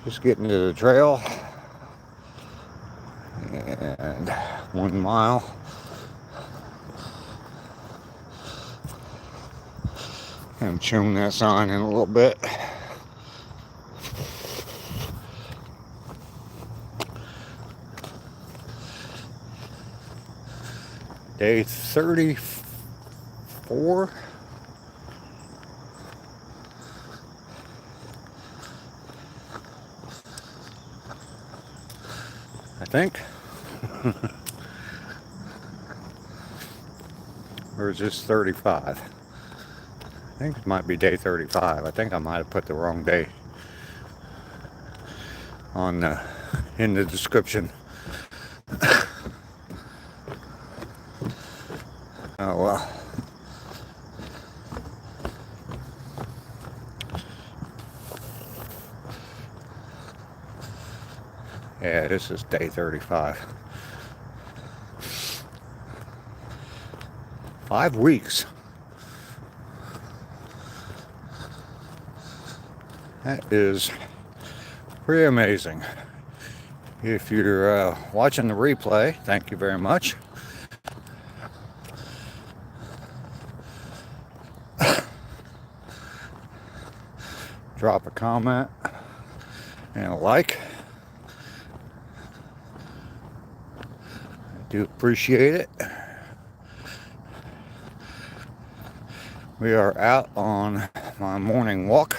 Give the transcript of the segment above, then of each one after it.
Just getting to the trail. And 1 mile. I haven't shown that sign in a little bit. Day 34. I think. Or is this 35? I think it might be day 35. I think I might have put the wrong day on in the description. Oh well. Yeah, this is day 35. 5 weeks. That is pretty amazing. If you're watching the replay, thank you very much. Drop a comment and a like. I do appreciate it. We are out on my morning walk,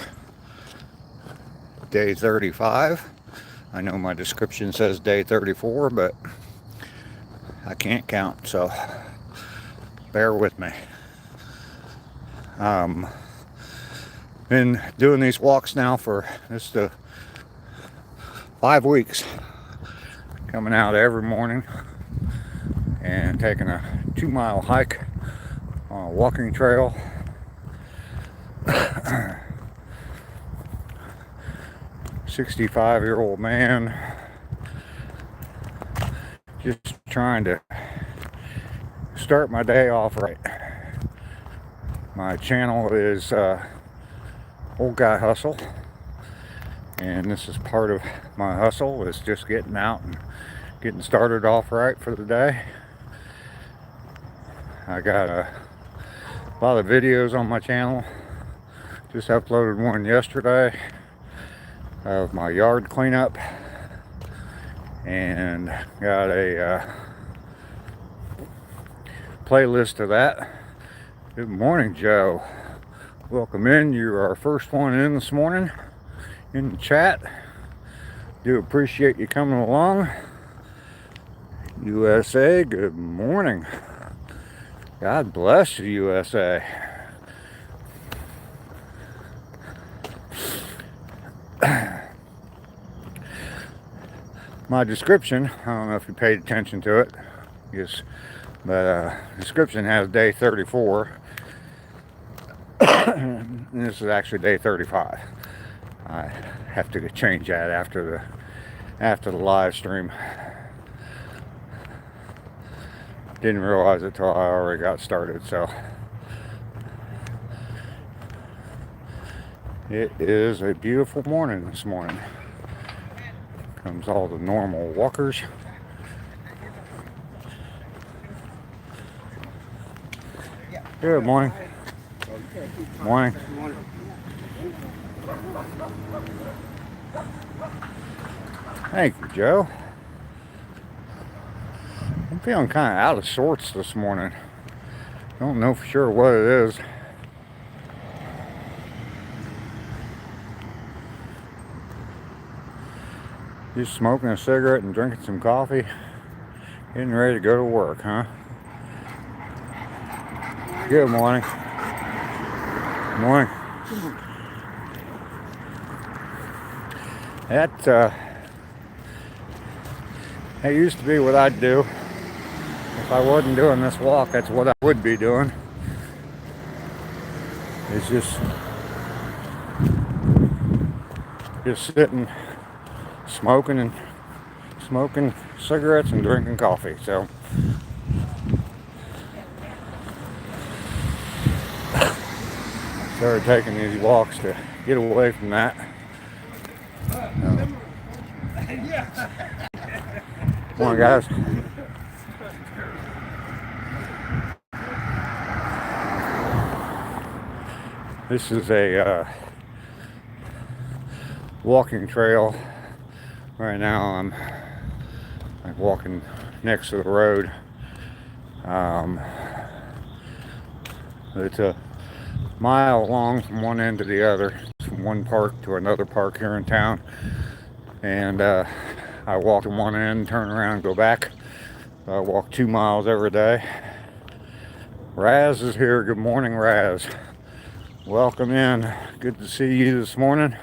day 35. I know my description says day 34, but I can't count, so bear with me. Been doing these walks now for just 5 weeks. Coming out every morning and taking a 2-mile hike on a walking trail. 65-year-old man, just trying to start my day off right. My channel is Old Guy Hustle, and this is part of my hustle, is just getting out and getting started off right for the day. I got a lot of videos on my channel. Just uploaded one yesterday of my yard cleanup, and got a playlist of that. Good morning, Joe. Welcome in. You're our first one in this morning in the chat. Do appreciate you coming along. USA, good morning. God bless you, USA. My description, I don't know if you paid attention to it, yes, but description has day 34. And this is actually day 35. I have to change that after the live stream. Didn't realize it till I already got started, so it is a beautiful morning this morning. Comes all the normal walkers. Good morning. Morning. Thank you, Joe. I'm feeling kind of out of sorts this morning. Don't know for sure what it is. Just smoking a cigarette and drinking some coffee. Getting ready to go to work, huh? Good morning. Morning. That used to be what I'd do. If I wasn't doing this walk, that's what I would be doing. It's just sitting, smoking cigarettes and drinking coffee. So started taking these walks to get away from that. Come on, guys. This is a walking trail. Right now I'm walking next to the road. It's a mile long from one end to the other, from one park to another park here in town. And I walk to one end, turn around, go back. I walk 2 miles every day. Raz is here. Good morning, Raz. Welcome in. Good to see you this morning.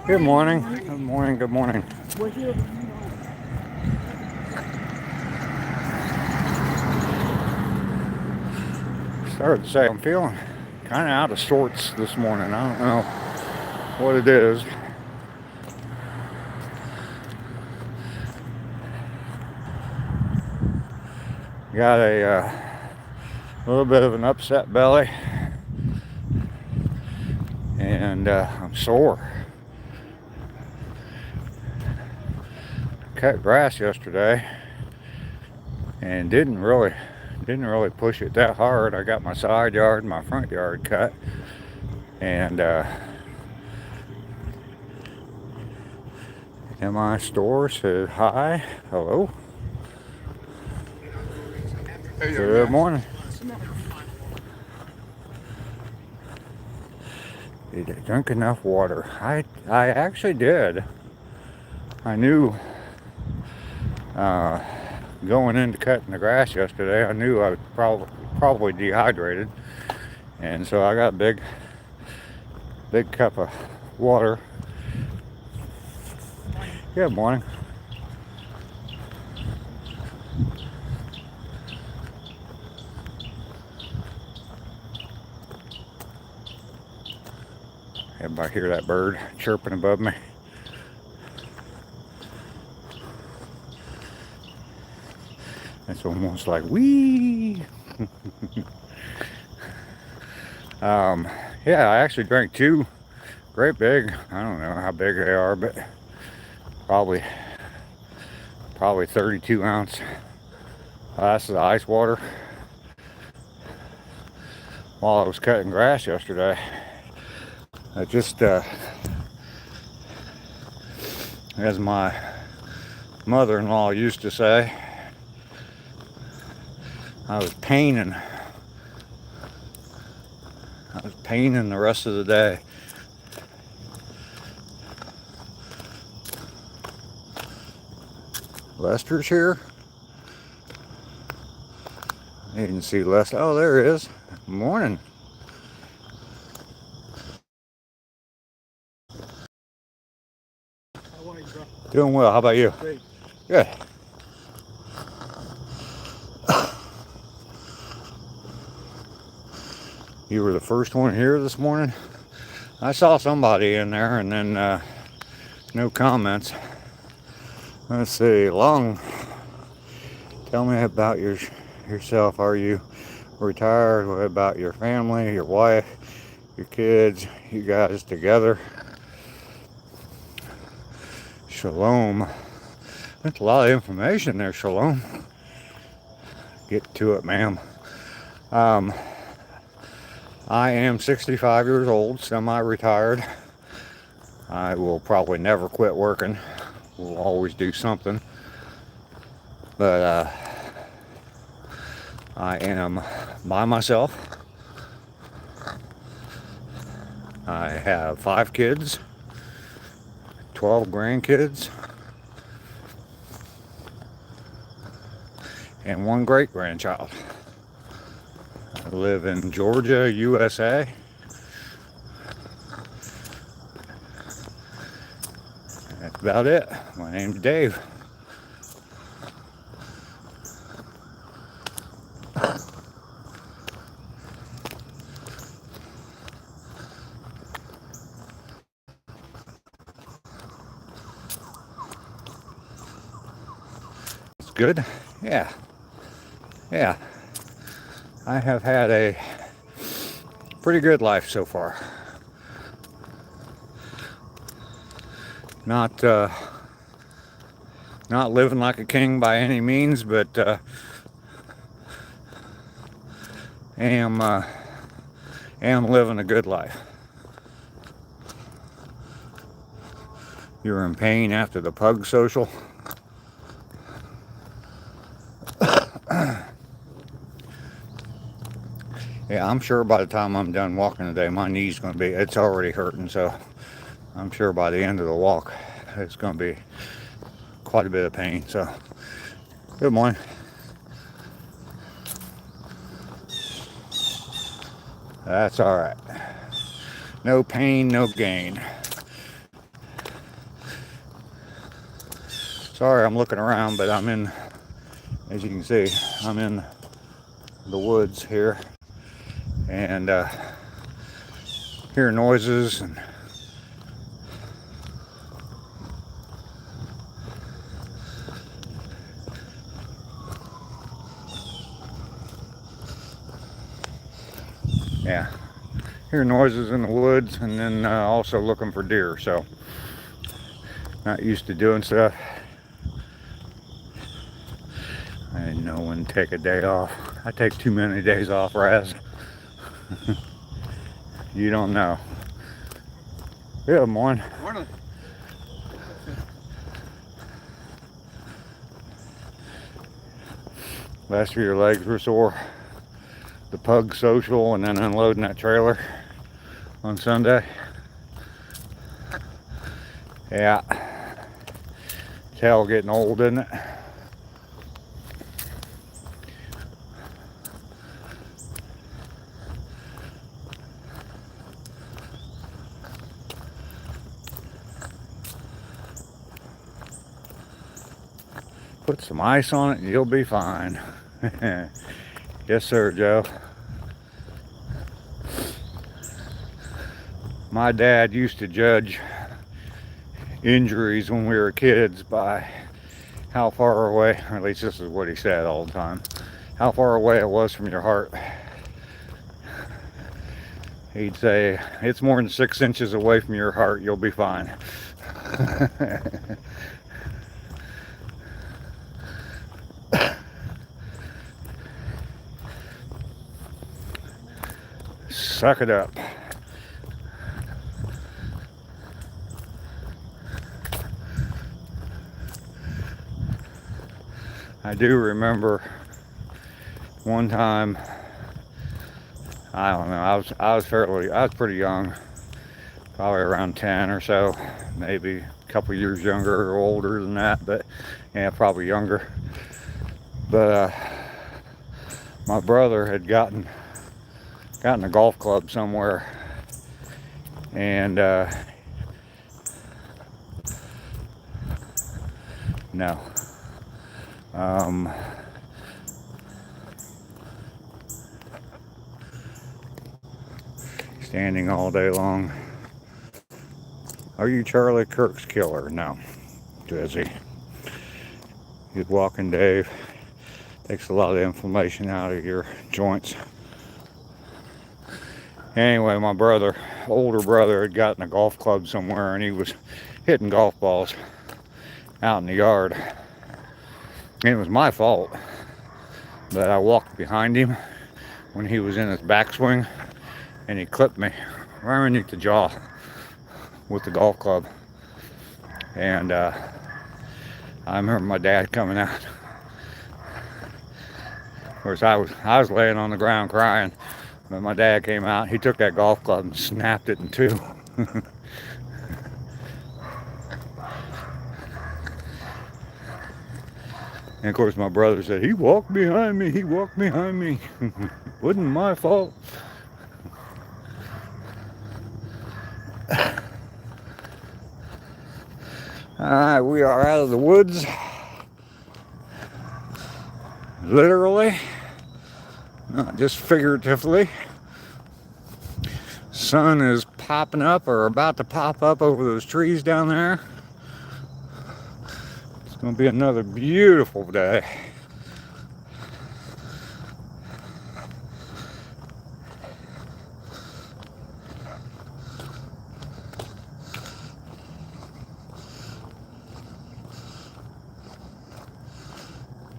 Good morning. Good morning. Good morning. Started to say I'm feeling kind of out of sorts this morning. I don't know what it is. Got a little bit of an upset belly, and I'm sore. Cut grass yesterday and didn't really push it that hard. I got my side yard and my front yard cut, and MI Store said hi. Hello. Good morning. Did you drink enough water? I actually did. I knew going into cutting the grass yesterday, I knew I was probably dehydrated, and so I got a big cup of water. Good morning. Everybody hear that bird chirping above me? It's almost like wee. Yeah, I actually drank 2 great big. I don't know how big they are, but probably 32-ounce glasses of ice water while I was cutting grass yesterday. I just, as my mother-in-law used to say, I was painting the rest of the day. Lester's here. I didn't see Lester. Oh, there he is. Morning. How are you, bro? Doing well. How about you? Great. Good. You were the first one here this morning. I saw somebody in there, and then no comments. Let's see. Long. Tell me about yourself. Are you retired? What about your family, your wife, your kids, you guys together? Shalom. That's a lot of information there, Shalom. Get to it, ma'am. I am 65 years old, semi-retired. I will probably never quit working. We'll always do something. But I am by myself. I have 5 kids, 12 grandkids, and 1 great-grandchild. I live in Georgia, USA. That's about it. My name's Dave. good. Yeah. Yeah. I have had a pretty good life so far. Not living like a king by any means, but am living a good life. You were in pain after the pug social? Yeah, I'm sure by the time I'm done walking today, my knee's going to be, it's already hurting, so I'm sure by the end of the walk, it's going to be quite a bit of pain. So, good morning. That's all right. No pain, no gain. Sorry, I'm looking around, but I'm in, as you can see, I'm in the woods here, and hear noises and yeah, hear noises in the woods, and then also looking for deer. So not used to doing stuff. I didn't know when to take a day off. I take too many days off, Raz. You don't know. Good morning. Morning. Last year your legs were sore. The pug social and then unloading that trailer on Sunday. Yeah. Tail getting old, isn't it? Put some ice on it and you'll be fine. Yes, sir, Joe. My dad used to judge injuries when we were kids by how far away, or at least this is what he said all the time, how far away it was from your heart. He'd say, it's more than 6 inches away from your heart, you'll be fine. Suck it up. I do remember one time, I don't know, I was pretty young, probably around 10 or so, maybe a couple years younger or older than that, but yeah, probably younger. But my brother had gotten a golf club somewhere, and no. Standing all day long. Are you Charlie Kirk's killer? No. Busy. He's walking Dave. Takes a lot of inflammation out of your joints. Anyway, my older brother had gotten a golf club somewhere, and he was hitting golf balls out in the yard. And it was my fault that I walked behind him when he was in his backswing, and he clipped me right underneath the jaw with the golf club. And I remember my dad coming out. Of course, I was laying on the ground crying, but my dad came out. He took that golf club and snapped it in two. And of course, my brother said, he walked behind me. Wasn't my fault. Alright, we are out of the woods. Literally, not just figuratively. Sun is popping up or about to pop up over those trees down there. gonna be another beautiful day.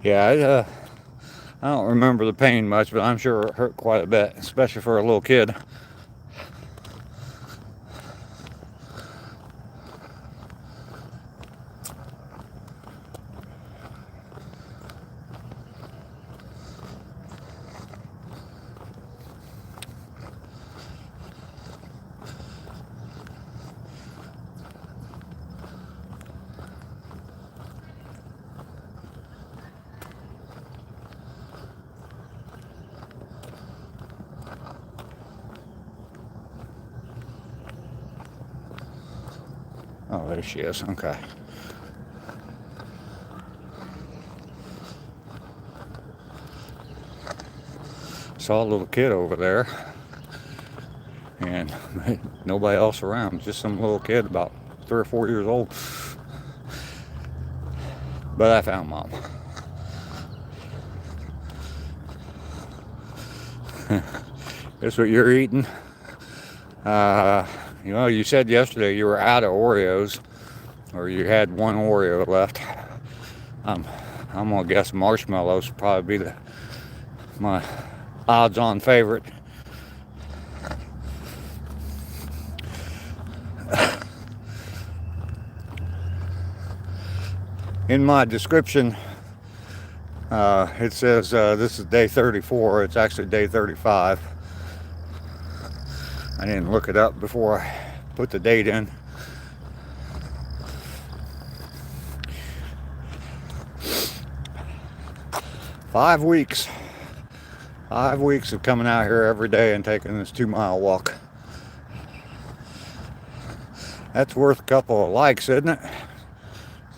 Yeah, I don't remember the pain much, but I'm sure it hurt quite a bit, especially for a little kid. Oh, there she is. Okay. Saw a little kid over there, and nobody else around. Just some little kid about 3 or 4 years old. But I found Mom. That's what you're eating. You said yesterday you were out of Oreos, or you had one Oreo left. I'm gonna guess marshmallows would probably be my odds-on favorite. In my description, it says this is day 34. It's actually day 35. I didn't look it up before I put the date in. Five weeks of coming out here every day and taking this 2-mile walk. That's worth a couple of likes, isn't it?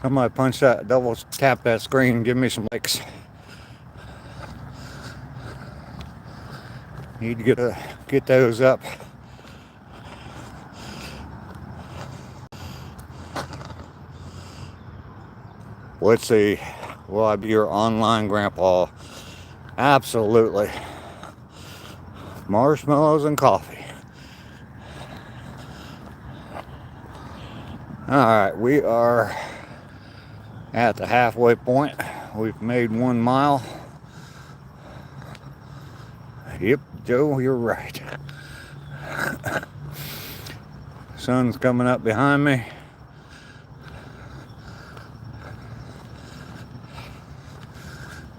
Somebody punch that, double tap that screen and give me some likes. Need to get those up. Let's see. Will I be your online grandpa? Absolutely. Marshmallows and coffee. Alright, we are at the halfway point. We've made 1 mile. Yep, Joe, you're right. Sun's coming up behind me.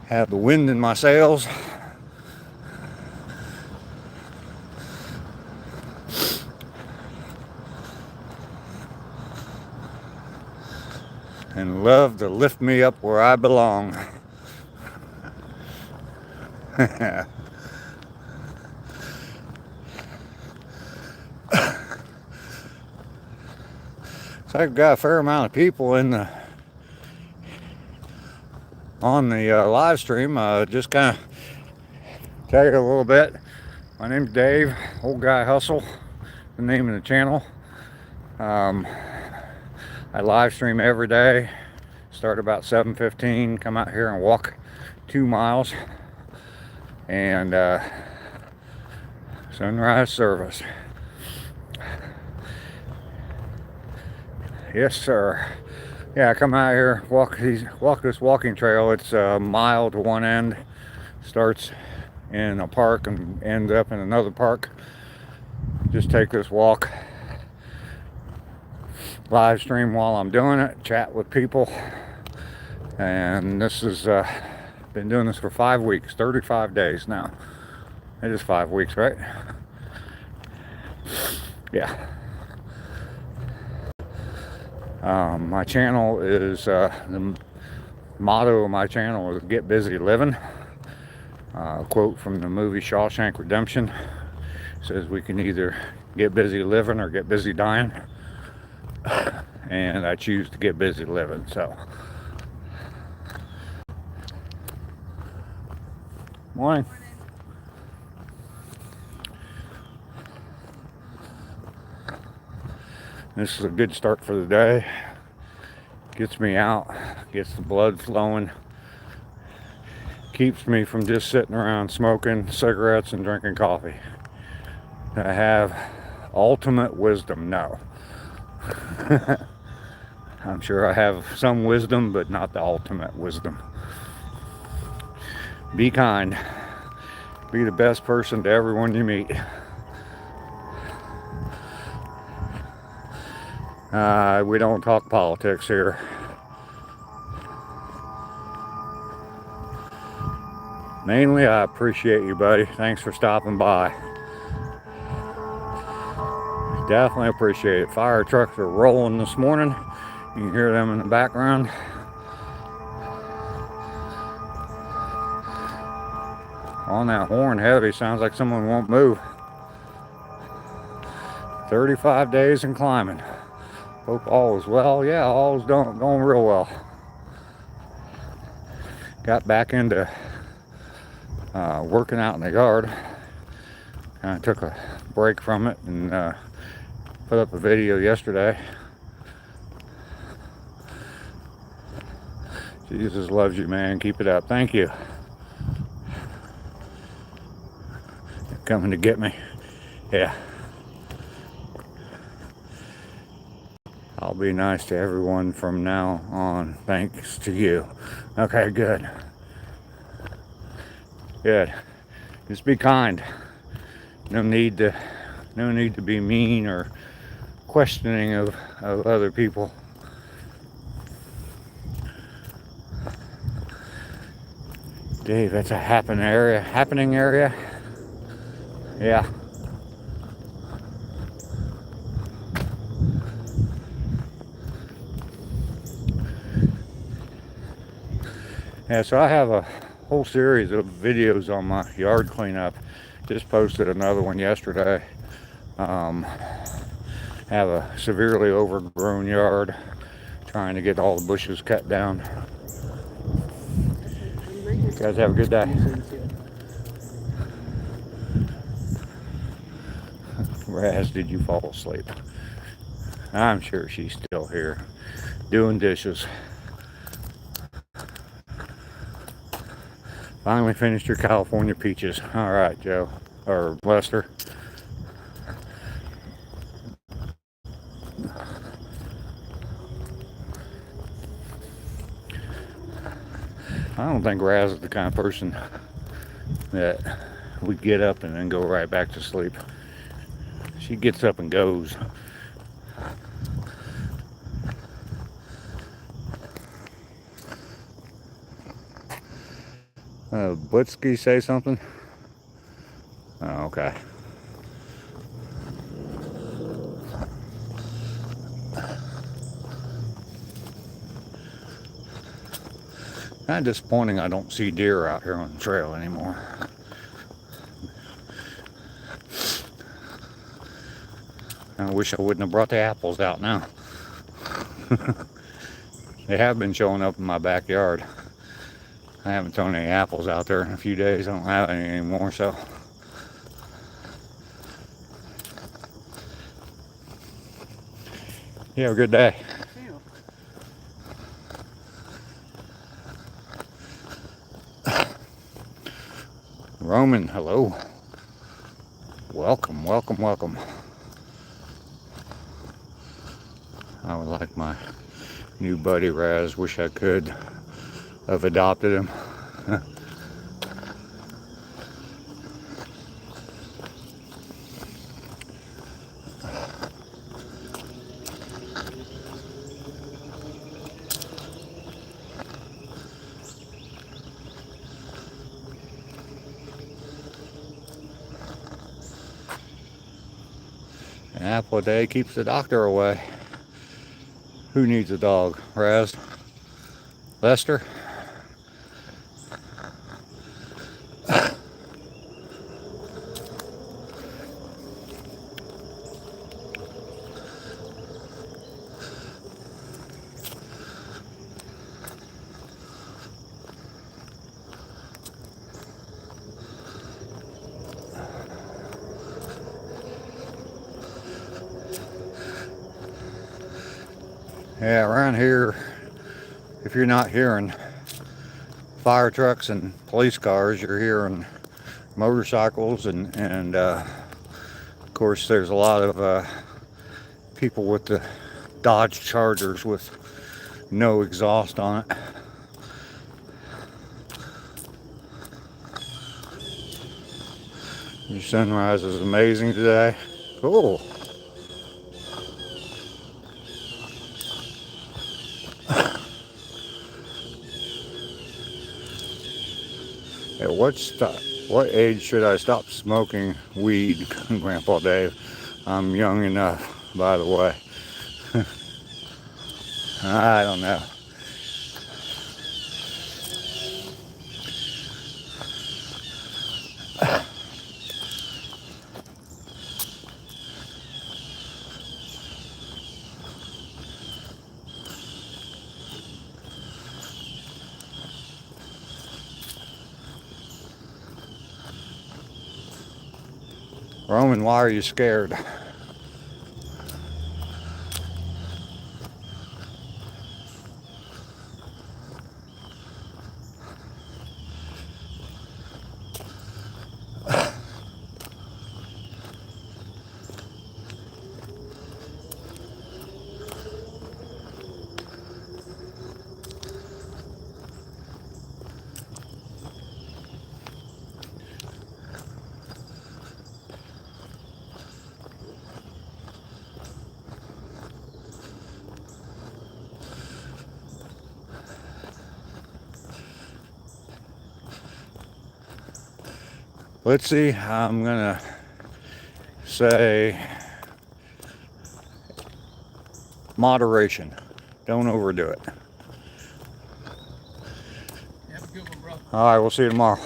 Have the wind in my sails. And love to lift me up where I belong. So I've got a fair amount of people on the live stream. Just kind of tell you a little bit. My name's Dave, Old Guy Hustle, the name of the channel. I live stream every day. Start about 7:15. Come out here and walk 2 miles. And sunrise service. Yes, sir. Yeah, I come out here, walk this walking trail. It's a mile to one end. Starts in a park and ends up in another park. Just take this walk. Live stream while I'm doing it. Chat with people. And this is been doing this for 5 weeks, 35 days now. It is 5 weeks, right? Yeah. My channel is, the motto of my channel is Get Busy Living. A quote from the movie Shawshank Redemption. It says we can either get busy living or get busy dying. And I choose to get busy living, so. Morning. This is a good start for the day. Gets me out, gets the blood flowing, keeps me from just sitting around smoking cigarettes and drinking coffee. I have ultimate wisdom? No. I'm sure I have some wisdom, but not the ultimate wisdom. Be kind. Be the best person to everyone you meet. We don't talk politics here. Mainly, I appreciate you, buddy. Thanks for stopping by. Definitely appreciate it. Fire trucks are rolling this morning. You can hear them in the background. On that horn heavy, sounds like someone won't move. 35 days and climbing. Hope all is well. Yeah, all is going real well. Got back into working out in the yard. Kind of took a break from it and put up a video yesterday. Jesus loves you, man. Keep it up. Thank you. You're coming to get me. Yeah. I'll be nice to everyone from now on, thanks to you. Okay, good. Good. Just be kind. No need to be mean or questioning of other people. Dave, that's a happening area. Yeah. Yeah, so I have a whole series of videos on my yard cleanup. Just posted another one yesterday. Have a severely overgrown yard, trying to get all the bushes cut down. You guys have a good day. Raz, did you fall asleep? I'm sure she's still here doing dishes. Finally finished your California peaches. All right, Joe, or Lester. I don't think Raz is the kind of person that would get up and then go right back to sleep. She gets up and goes. Blitzky say something? Oh, okay. Kind of disappointing I don't see deer out here on the trail anymore. I wish I wouldn't have brought the apples out now. They have been showing up in my backyard. I haven't thrown any apples out there in a few days. I don't have any anymore, so. You have a good day. Roman, hello. Welcome, welcome, welcome. I would like my new buddy Raz. Wish I could have adopted him. An apple a day keeps the doctor away. Who needs a dog? Raz? Lester? Yeah, around here if you're not hearing fire trucks and police cars, you're hearing motorcycles and of course there's a lot of people with the Dodge Chargers with no exhaust on it. The sunrise is amazing today. Cool. At what age should I stop smoking weed, Grandpa Dave? I'm young enough, by the way. I don't know. Roman, why are you scared? Let's see, I'm gonna say moderation. Don't overdo it. Have a good one, bro. All right, we'll see you tomorrow.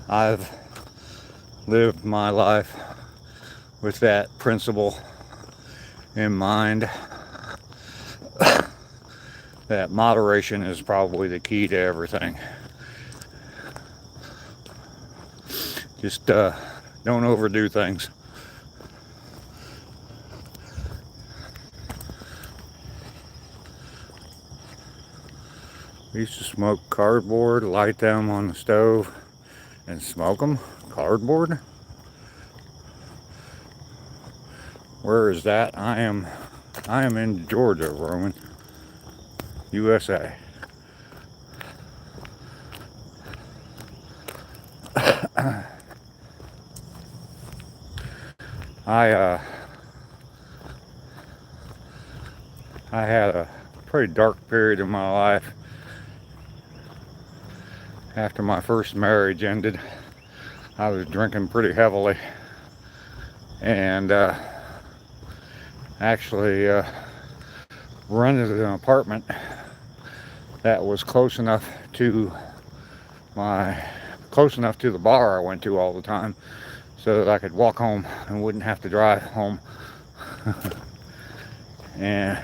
I've lived my life with that principle in mind, that moderation is probably the key to everything. Just don't overdo things. We used to smoke cardboard, light them on the stove, and smoke them. Cardboard? Where is that? I am in Georgia, Roman. USA. I had a pretty dark period in my life after my first marriage ended. I was drinking pretty heavily and actually rented an apartment that was close enough to the bar I went to all the time so that I could walk home and wouldn't have to drive home. And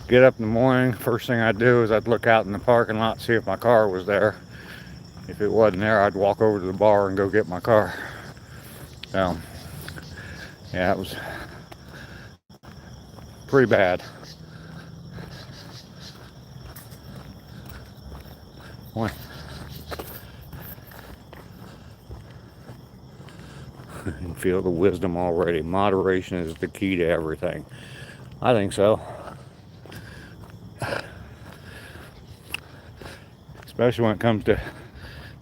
get up in the morning, first thing I'd do is I'd look out in the parking lot, see if my car was there. If it wasn't there, I'd walk over to the bar and go get my car. So, yeah, it was pretty bad. Boy. You can feel the wisdom already. Moderation is the key to everything. I think so. Especially when it comes to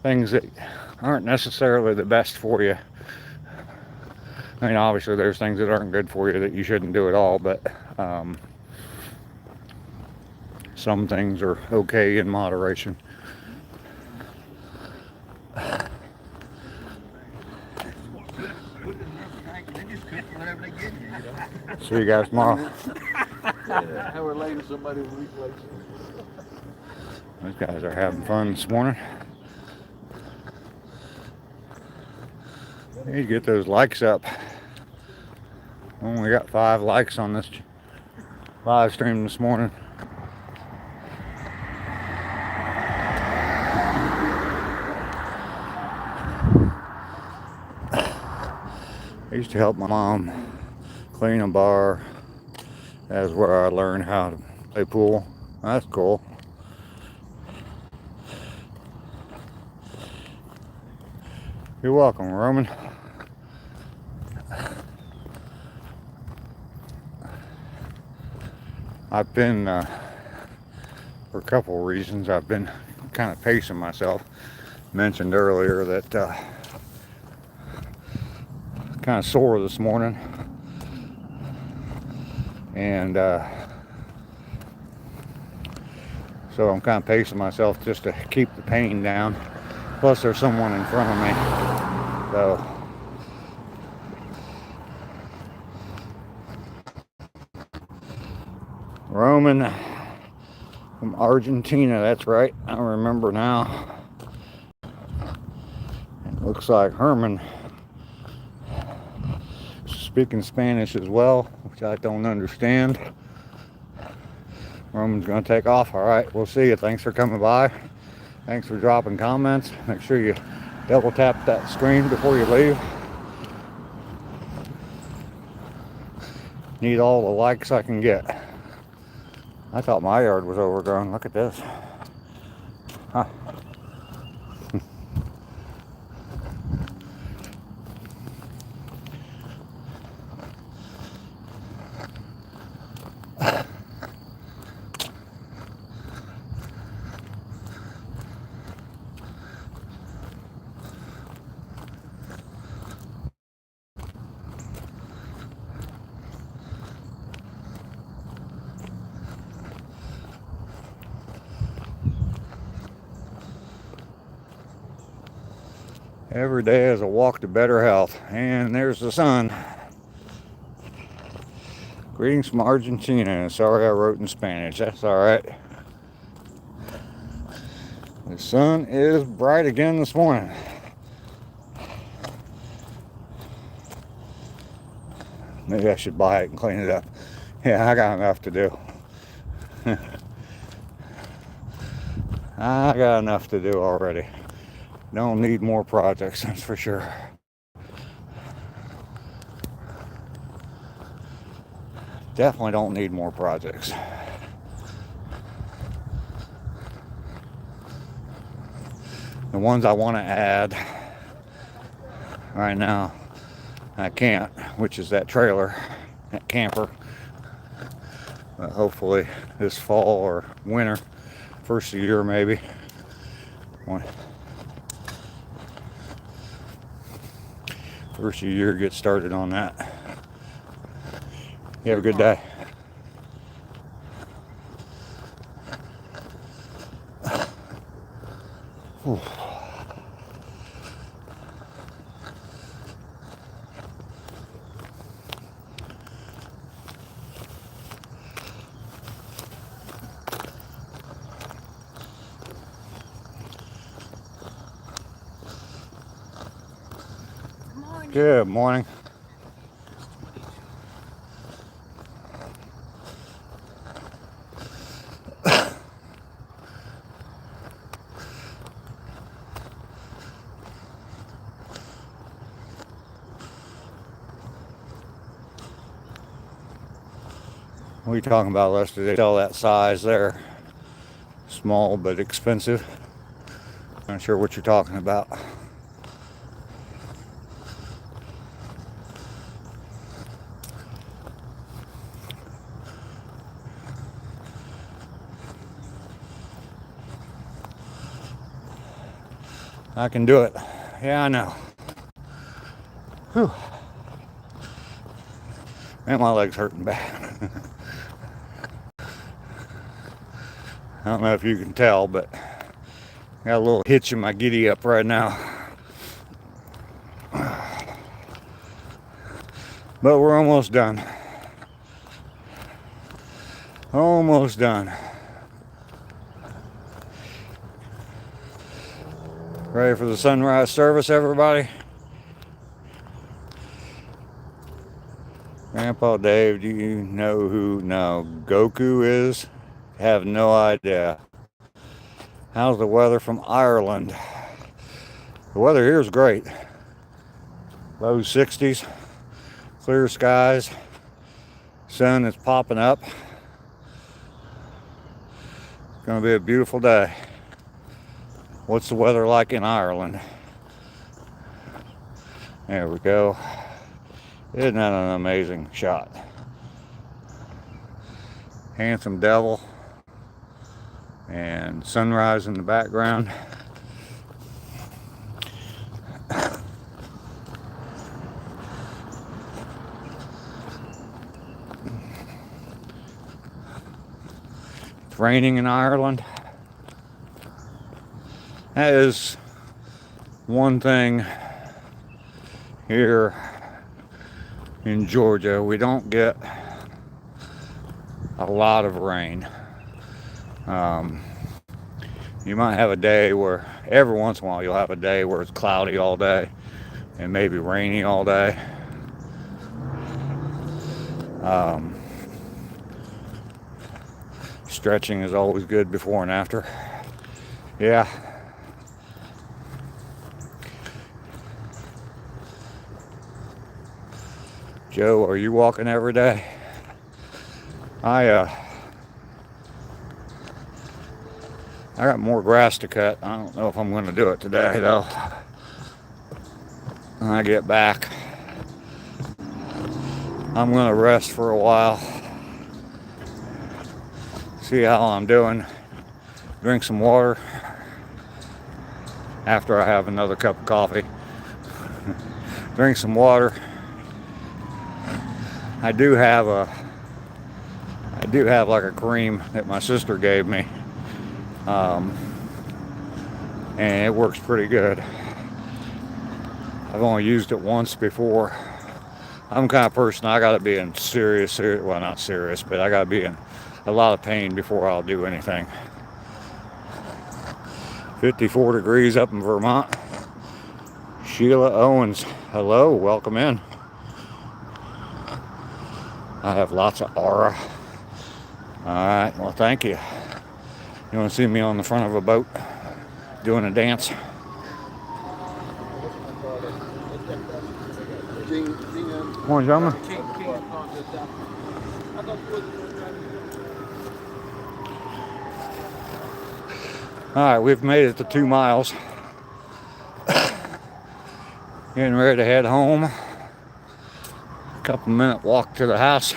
things that aren't necessarily the best for you. I mean, obviously there's things that aren't good for you that you shouldn't do at all, but some things are okay in moderation. See you guys tomorrow. Hour later, somebody will replace it. Those guys are having fun this morning. Need to get those likes up. Only got 5 likes on this live stream this morning. used to help my mom clean a bar. That's where I learned how to play pool. That's cool. You're welcome, Roman. I've been, for a couple of reasons, I've been kind of pacing myself. Mentioned earlier that kind of sore this morning, and so I'm kind of pacing myself just to keep the pain down. Plus there's someone in front of me, so Roman from Argentina, that's right, I remember now. It looks like Herman speaking Spanish as well, which I don't understand. Roman's gonna take off. All right, we'll see you. Thanks for coming by. Thanks for dropping comments. Make sure you double tap that screen before you leave. Need all the likes I can get. I thought my yard was overgrown. Look at this. Huh. Every day is a walk to better health. And there's the sun. Greetings from Argentina. Sorry I wrote in Spanish. That's all right. The sun is bright again this morning. Maybe I should buy it and clean it up. Yeah, I got enough to do. I got enough to do already. Don't need more projects, that's for sure. Definitely don't need more projects. The ones I want to add right now, I can't, which is that trailer, that camper. But hopefully this fall or winter, first of the year maybe. First of the year, get started on that. You have a good day. Whew. Good morning. What are you talking about, Lester? They sell that size there. Small but expensive. Not sure what you're talking about. I can do it. Yeah, I know. Whew. Man, my leg's hurting bad. I don't know if you can tell, but I got a little hitch in my giddy up right now. But we're almost done. Almost done. Ready for the sunrise service, everybody? Grandpa Dave, do you know who Goku is? Have no idea. How's the weather from Ireland? The weather here is great. Low 60s. Clear skies. Sun is popping up. It's going to be a beautiful day. What's the weather like in Ireland? There we go. Isn't that an amazing shot? Handsome devil and sunrise in the background. It's raining in Ireland. That is one thing here in Georgia. We don't get a lot of rain. You might have a day where, every once in a while, you'll have a day where it's cloudy all day and maybe rainy all day. Stretching is always good before and after. Yeah. Joe, are you walking every day? I got more grass to cut. I don't know if I'm going to do it today, though. When I get back, I'm going to rest for a while. See how I'm doing. Drink some water after I have another cup of coffee. Drink some water. I do have like a cream that my sister gave me. And it works pretty good. I've only used it once before. I'm the kind of person, I gotta be in serious, well, not serious, but I gotta be in a lot of pain before I'll do anything. 54 degrees up in Vermont. Sheila Owens, hello, welcome in. I have lots of aura. Alright, well, thank you. You want to see me on the front of a boat doing a dance? Morning, gentlemen. Alright, we've made it to 2 miles. Getting ready to head home. A couple minute walk to the house.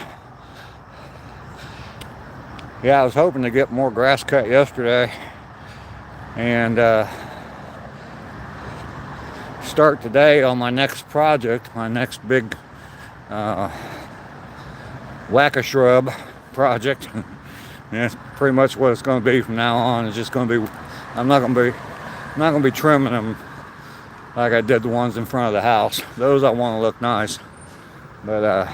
Yeah, I was hoping to get more grass cut yesterday and start today on my next project, my next big whack-a-shrub project. And that's pretty much what it's going to be from now on. It's just going to be, I'm not going to be trimming them like I did the ones in front of the house. Those I want to look nice, but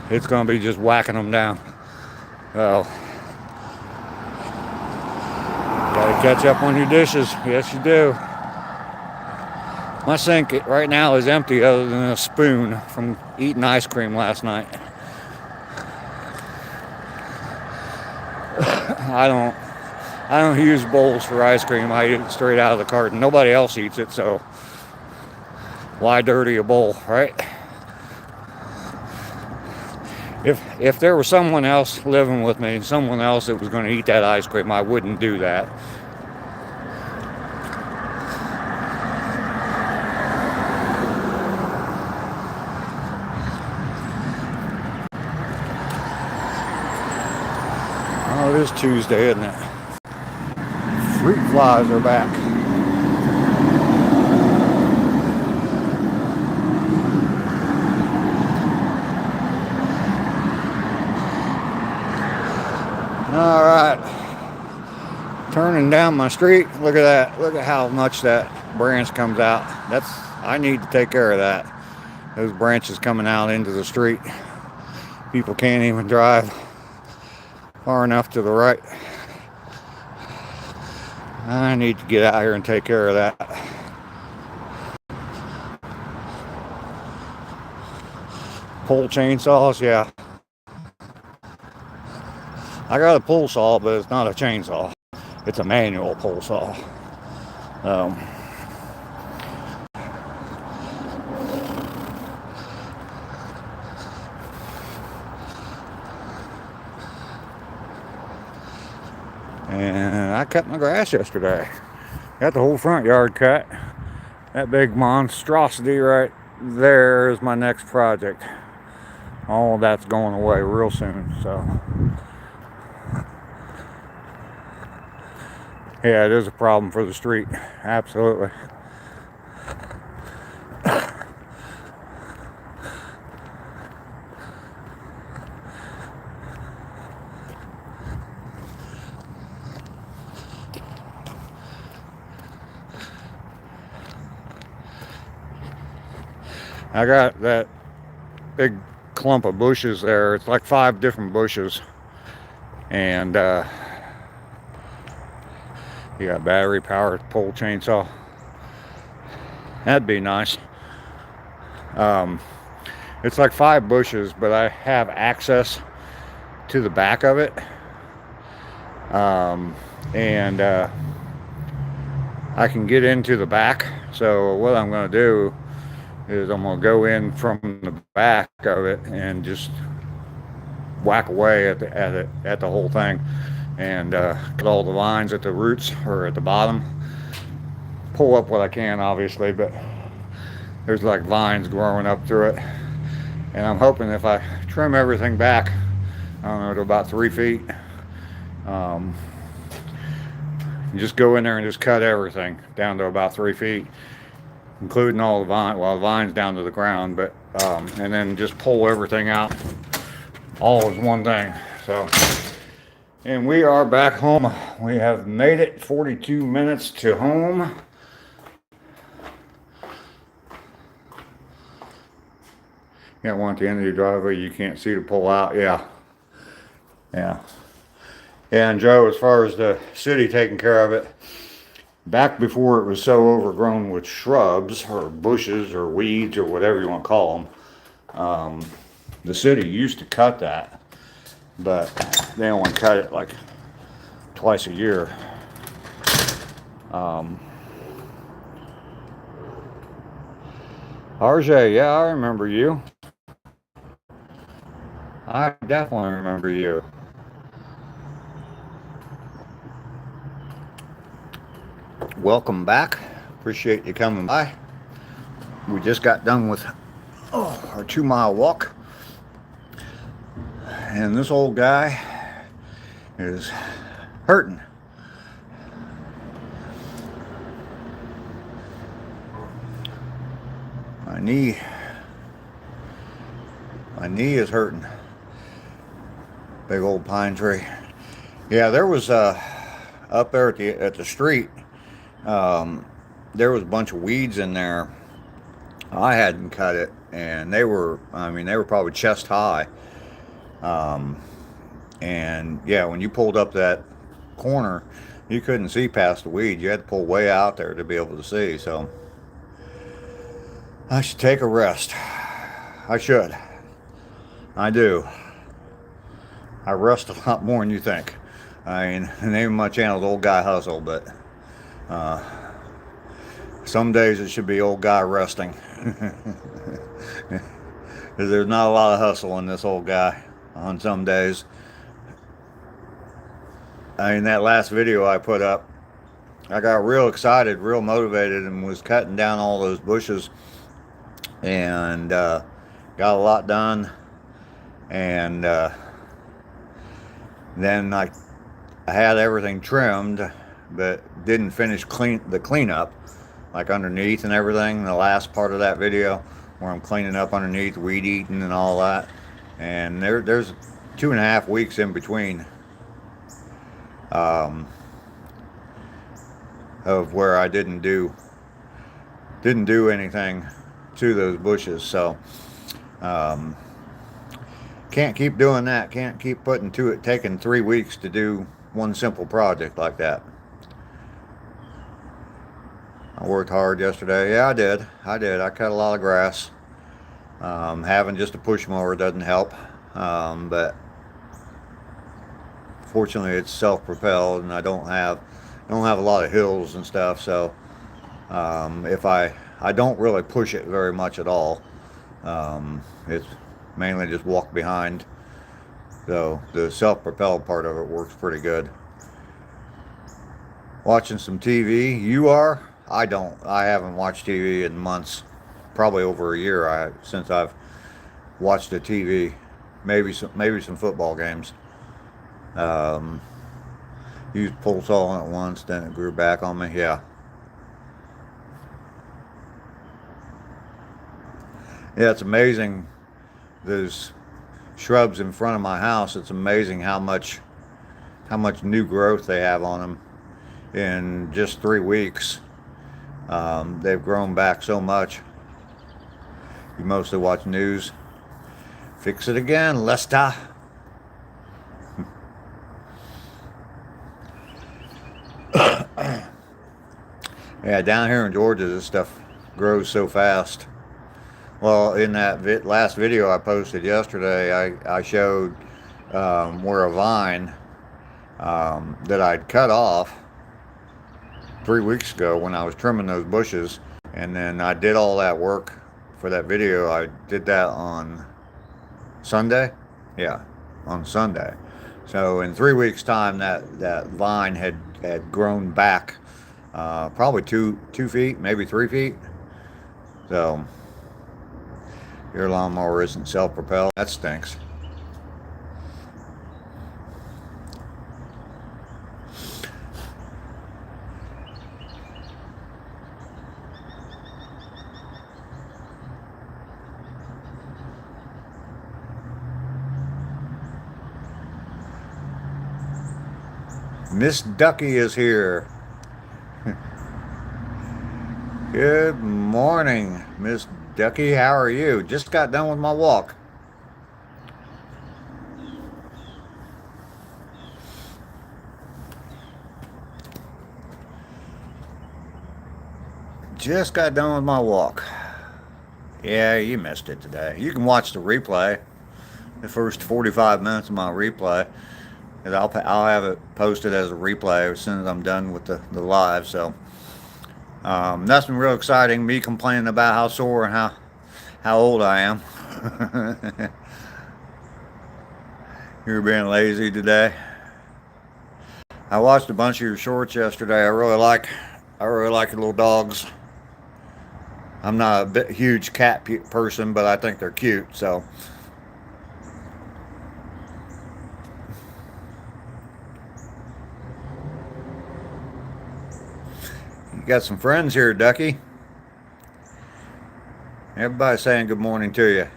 it's going to be just whacking them down. So, gotta catch up on your dishes. Yes, you do. My sink right now is empty other than a spoon from eating ice cream last night. I don't use bowls for ice cream. I eat it straight out of the carton. Nobody else eats it, so why dirty a bowl, right? If there was someone else living with me and someone else that was going to eat that ice cream, I wouldn't do that. Oh, it is Tuesday, isn't it? Fruit flies are back. All right, turning down my street. Look at that. Look at how much that branch comes out. I need to take care of that. Those branches coming out into the street. People can't even drive far enough to the right. I need to get out here and take care of that. Pull chainsaws, yeah. I got a pull saw, but it's not a chainsaw. It's a manual pull saw. And I cut my grass yesterday. Got the whole front yard cut. That big monstrosity right there is my next project. All of that's going away real soon, so. Yeah, it is a problem for the street. Absolutely. I got that big clump of bushes there. It's like 5 different bushes. And you got battery powered pole chainsaw. That'd be nice. It's like 5 bushes, but I have access to the back of it. And I can get into the back. So what I'm going to do is I'm going to go in from the back of it and just whack away at the whole thing, and cut all the vines at the roots or at the bottom. Pull up what I can, obviously, but there's like vines growing up through it, and I'm hoping if I trim everything back, I don't know, to about 3 feet, just go in there and just cut everything down to about 3 feet, including all the vines down to the ground, but and then just pull everything out all as one thing. So, and we are back home. We have made it 42 minutes to home. Got one at the end of your driveway you can't see to pull out. Yeah. And Joe, as far as the city taking care of it, back before it was so overgrown with shrubs or bushes or weeds or whatever you want to call them, the city used to cut that, but they only cut it like twice a year. RJ, yeah, I remember you. I definitely remember you. Welcome back. Appreciate you coming by. We just got done with our 2-mile walk. And this old guy is hurting. My knee is hurting. Big old pine tree. Yeah, there was up there at the street, there was a bunch of weeds in there. I hadn't cut it, and they were probably chest high. And yeah, when you pulled up that corner, you couldn't see past the weeds. You had to pull way out there to be able to see. So I should take a rest. I should. I do. I rest a lot more than you think. I mean, the name of my channel is Old Guy Hustle, but some days it should be Old Guy Resting. There's not a lot of hustle in this old guy on some days. I mean, that last video I put up, I got real excited, real motivated, and was cutting down all those bushes, and got a lot done. And then I had everything trimmed, but didn't finish the cleanup, like underneath and everything. The last part of that video where I'm cleaning up underneath, weed eating and all that. And there's 2.5 weeks in between of where I didn't do anything to those bushes. So can't keep doing that. Can't keep putting to it, taking 3 weeks to do one simple project like that. I worked hard yesterday. Yeah, I did. I cut a lot of grass. Having just a push mower doesn't help. But fortunately it's self-propelled, and I don't have a lot of hills and stuff. So if I don't really push it very much at all. It's mainly just walk behind. So the self-propelled part of it works pretty good. Watching some TV. You are? I don't. I haven't watched TV in months. Probably over a year since I've watched the TV. Maybe some football games. Used pulse all at once, then it grew back on me. Yeah. Yeah, it's amazing. Those shrubs in front of my house. It's amazing how much new growth they have on them in just 3 weeks. They've grown back so much. You mostly watch news. Fix it again, Lester. Yeah, down here in Georgia, this stuff grows so fast. Well, in that last video I posted yesterday, I showed where a vine that I'd cut off 3 weeks ago when I was trimming those bushes, and then I did all that work for that video. I did that on Sunday. Yeah, on Sunday. So in 3 weeks time, that vine had grown back probably two feet, maybe 3 feet. So your lawnmower isn't self-propelled. That stinks. Miss Ducky is here. Good morning, Miss Ducky. How are you? Just got done with my walk. Just got done with my walk. Yeah, you missed it today. You can watch the replay, the first 45 minutes of my replay. And I'll have it posted as a replay as soon as I'm done with the live. So nothing real exciting. Me complaining about how sore and how old I am. You're being lazy today. I watched a bunch of your shorts yesterday. I really like your little dogs. I'm not a huge cat person, but I think they're cute. So. You got some friends here, Ducky. Everybody's saying good morning to you.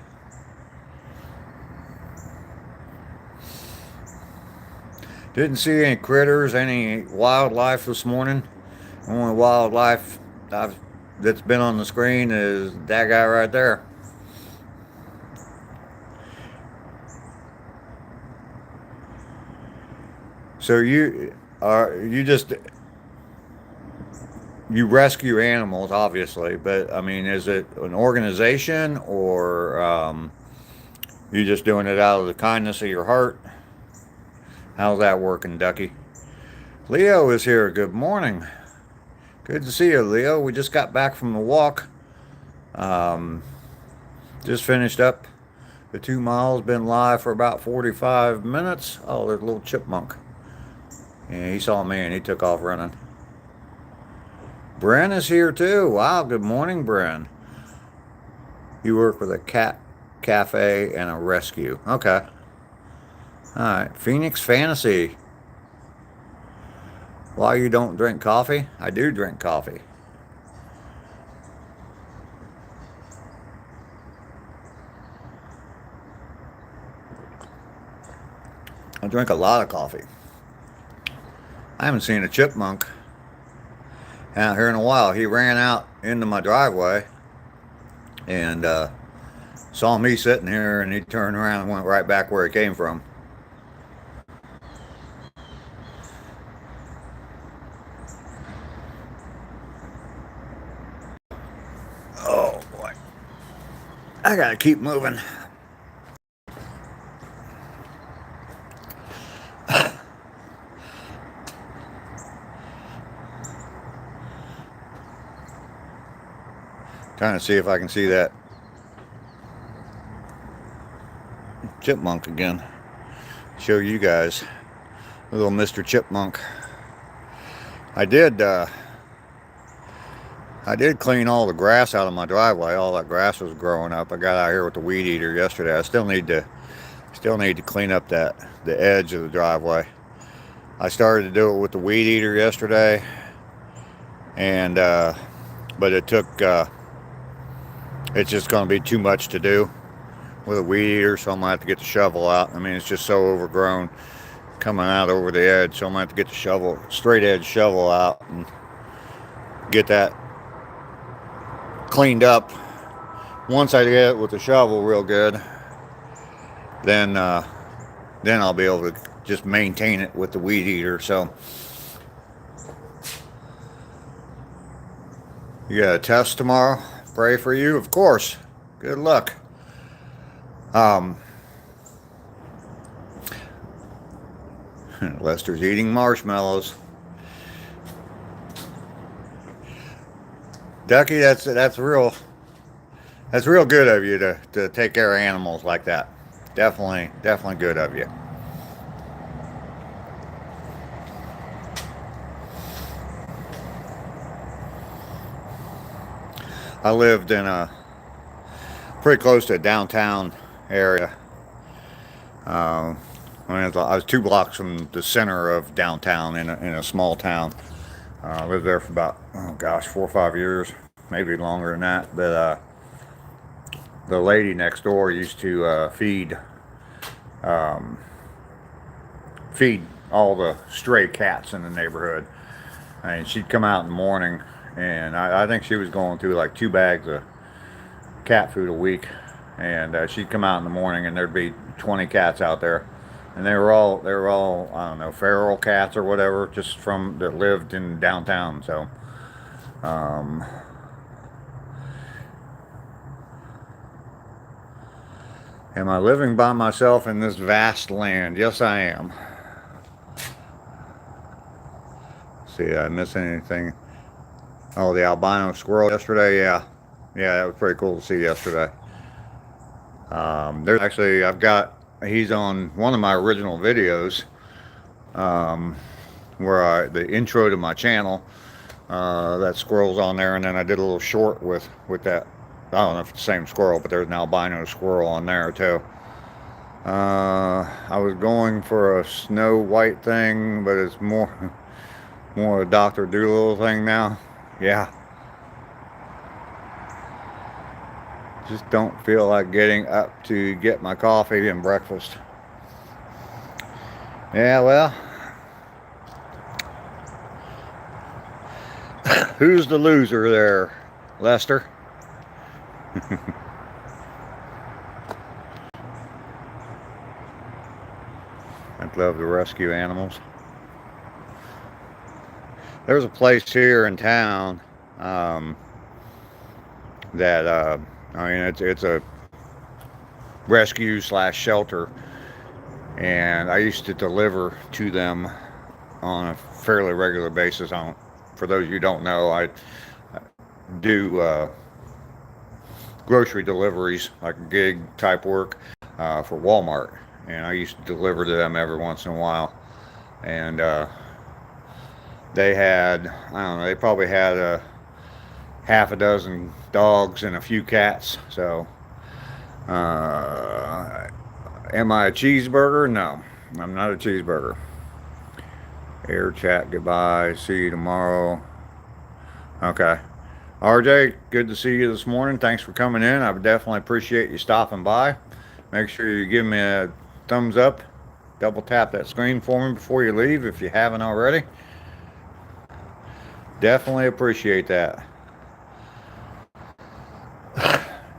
Didn't see any critters, any wildlife this morning. Only wildlife that's been on the screen is that guy right there. So you rescue animals, obviously, but I mean, is it an organization or you just doing it out of the kindness of your heart? How's that working, Ducky? Leo is here. Good morning. Good to see you, Leo. We just got back from the walk. Just finished up the 2 miles. Been live for about 45 minutes. Oh, there's a little chipmunk. Yeah, he saw me and he took off running. Bren is here too. Wow, good morning, Bren. You work with a cat cafe and a rescue. Okay. All right. Phoenix Fantasy. Why you don't drink coffee? I do drink coffee. I drink a lot of coffee. I haven't seen a chipmunk out here in a while. He ran out into my driveway and saw me sitting here, and he turned around and went right back where he came from. Oh boy, I gotta keep moving. Trying to see if I can see that chipmunk again. Show you guys little Mr. Chipmunk. I did clean all the grass out of my driveway. All that grass was growing up. I got out here with the weed eater yesterday. I still need to clean up the edge of the driveway. I started to do it with the weed eater yesterday, and but it took it's just going to be too much to do with a weed eater, so I'm gonna have to get the shovel out. I mean, it's just so overgrown coming out over the edge, so I'm gonna have to get the shovel, straight edge shovel out, and get that cleaned up. Once I get it with the shovel real good, then I'll be able to just maintain it with the weed eater. So you got a test tomorrow? Pray for you, of course. Good luck. Lester's eating marshmallows. Ducky, that's real good of you to take care of animals like that. Definitely good of you. I lived in pretty close to a downtown area. I was 2 blocks from the center of downtown in a small town. I lived there for about, 4 or 5 years, maybe longer than that. But the lady next door used to feed all the stray cats in the neighborhood. And she'd come out in the morning, and I think she was going through like 2 bags of cat food a week. And she'd come out in the morning, and there'd be 20 cats out there. And they were all I don't know, feral cats or whatever, just that lived in downtown. So am I living by myself in this vast land? Yes, I am. See, did I miss anything? Oh, the albino squirrel yesterday. Yeah, that was pretty cool to see yesterday. There's actually, he's on one of my original videos, where the intro to my channel, that squirrel's on there, and then I did a little short with that. I don't know if it's the same squirrel, but there's an albino squirrel on there too. I was going for a Snow White thing, but it's more a Dr. Dolittle thing now. Yeah. Just don't feel like getting up to get my coffee and breakfast. Yeah, well, who's the loser there, Lester? I'd love to rescue animals. There's a place here in town that it's a rescue / shelter, and I used to deliver to them on a fairly regular basis. For those of you who don't know, I do grocery deliveries, like gig type work, for Walmart, and I used to deliver to them every once in a while. And they had, I don't know, they probably had a half a dozen dogs and a few cats. So am I a cheeseburger? No, I'm not a cheeseburger. Air chat, goodbye, see you tomorrow. Okay, RJ, good to see you this morning. Thanks for coming in. I would definitely appreciate you stopping by. Make sure you give me a thumbs up, double tap that screen for me before you leave if you haven't already. Definitely appreciate that.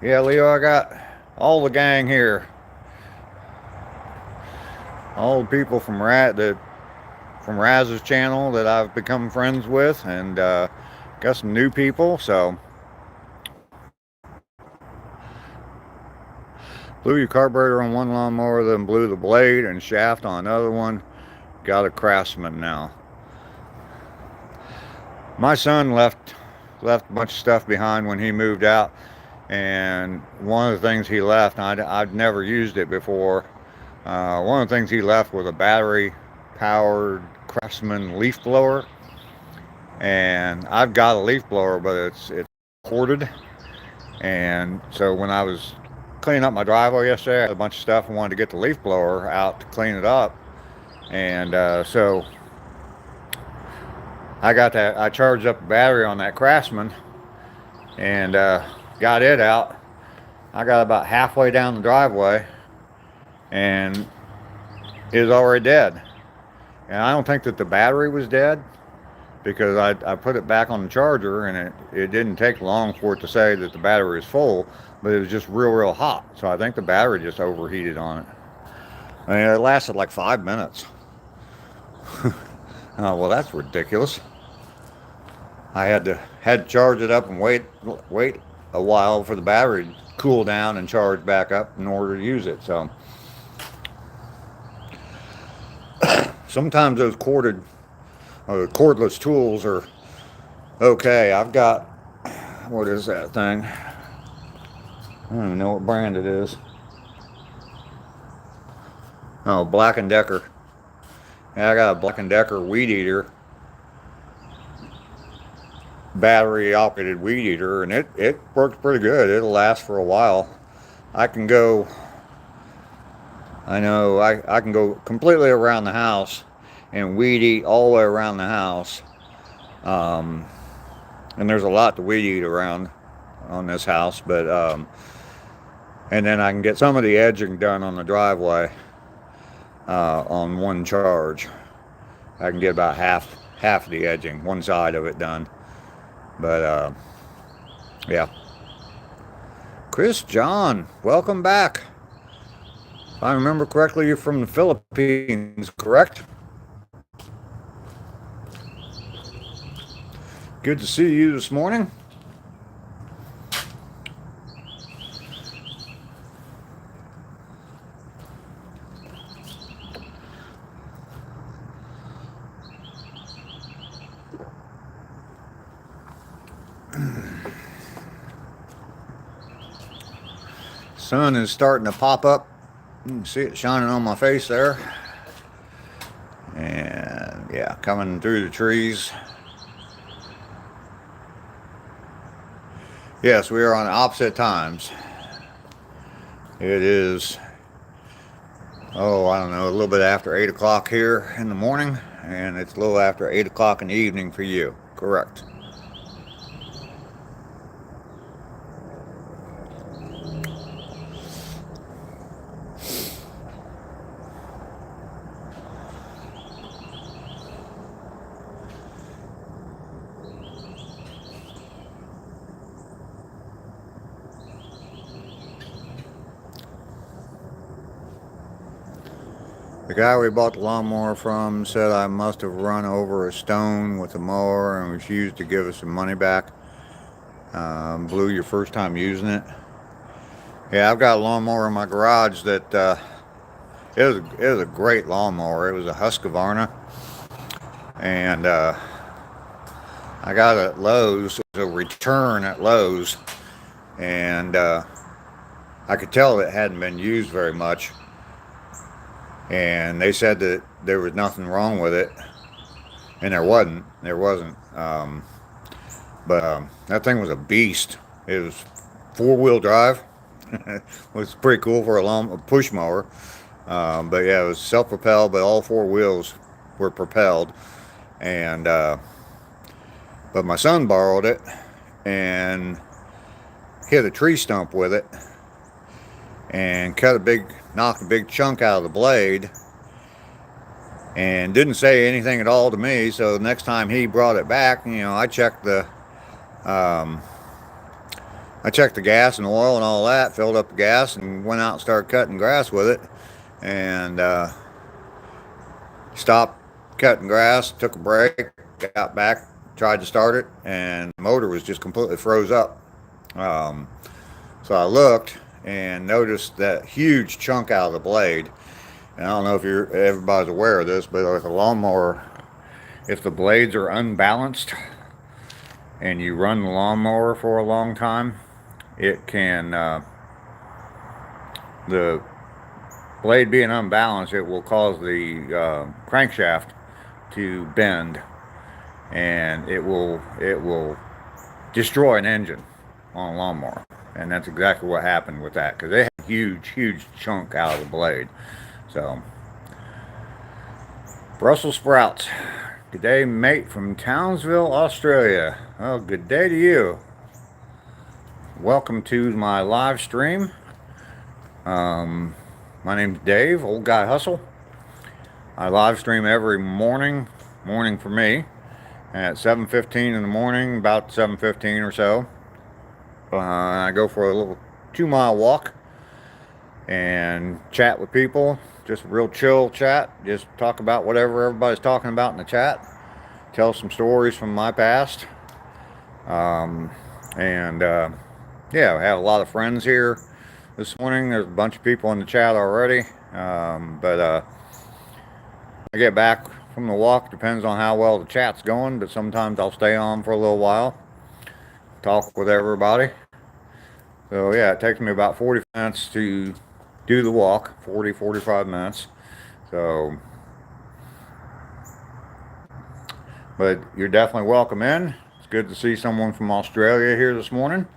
Yeah, Leo, I got all the gang here. All the people from Raz's channel that I've become friends with, and got some new people. So blew your carburetor on one lawnmower, then blew the blade and shaft on another one. Got a Craftsman now. My son left a bunch of stuff behind when he moved out, and one of the things he left, I'd never used it before. One of the things he left was a battery powered Craftsman leaf blower, and I've got a leaf blower, but it's corded. And so when I was cleaning up my driveway yesterday, I had a bunch of stuff. I wanted to get the leaf blower out to clean it up, and so I got that. I charged up the battery on that Craftsman and got it out. I got about halfway down the driveway, and it was already dead. And I don't think that the battery was dead, because I put it back on the charger, and it didn't take long for it to say that the battery is full, but it was just real hot. So I think the battery just overheated on it. I mean, it lasted like 5 minutes. Oh, well, that's ridiculous. I had to charge it up and wait a while for the battery to cool down and charge back up in order to use it. So sometimes those cordless tools are okay. I've got, what is that thing? I don't even know what brand it is. Oh, Black & Decker. Yeah, I got a Black & Decker weed eater, battery operated weed eater, and it works pretty good. It'll last for a while. I can go, I know I can go completely around the house and weed eat all the way around the house. And there's a lot to weed eat around on this house, but and then I can get some of the edging done on the driveway on one charge. I can get about half of the edging, one side of it done. But yeah. Chris John, welcome back. If I remember correctly, you're from the Philippines, correct? Good to see you this morning. Sun is starting to pop up. You can see it shining on my face there. And yeah, coming through the trees. Yes, we are on opposite times. It is, oh, I don't know, a little bit after 8 o'clock here in the morning, and it's a little after 8 o'clock in the evening for you. Correct. The guy we bought the lawnmower from said I must have run over a stone with the mower and refused to give us some money back. Blew your first time using it. Yeah, I've got a lawnmower in my garage that it was a great lawnmower. It was a Husqvarna, and I got it at Lowe's. It was a return at Lowe's, and I could tell it hadn't been used very much. And they said that there was nothing wrong with it, and there wasn't. But that thing was a beast. It was 4-wheel drive. It was pretty cool for a push mower. But yeah, it was self-propelled, but all 4 wheels were propelled. And but my son borrowed it and hit a tree stump with it and knocked a big chunk out of the blade, and didn't say anything at all to me. So next time he brought it back, I checked the gas and oil and all that, filled up the gas, and went out and started cutting grass with it, and stopped cutting grass, took a break, got back, tried to start it, and the motor was just completely froze up. So I looked and noticed that huge chunk out of the blade. And I don't know if everybody's aware of this, but with a lawnmower, if the blades are unbalanced and you run the lawnmower for a long time, it can, the blade being unbalanced, it will cause the crankshaft to bend. and it will destroy an engine on a lawnmower. And that's exactly what happened with that, because they had a huge chunk out of the blade. So, Brussels sprouts. Good day, mate, from Townsville, Australia. Well, good day to you. Welcome to my live stream. My name's Dave, Old Guy Hustle. I live stream every morning for me, at 7:15 in the morning, about 7:15 or so. I go for a little 2-mile walk and chat with people. Just real chill chat. Just talk about whatever everybody's talking about in the chat. Tell some stories from my past. Yeah, I have a lot of friends here this morning. There's a bunch of people in the chat already. I get back from the walk. Depends on how well the chat's going, but sometimes I'll stay on for a little while, talk with everybody. So yeah, it takes me about 40 minutes to do the walk, 45 minutes. So, but you're definitely welcome in. It's good to see someone from Australia here this morning.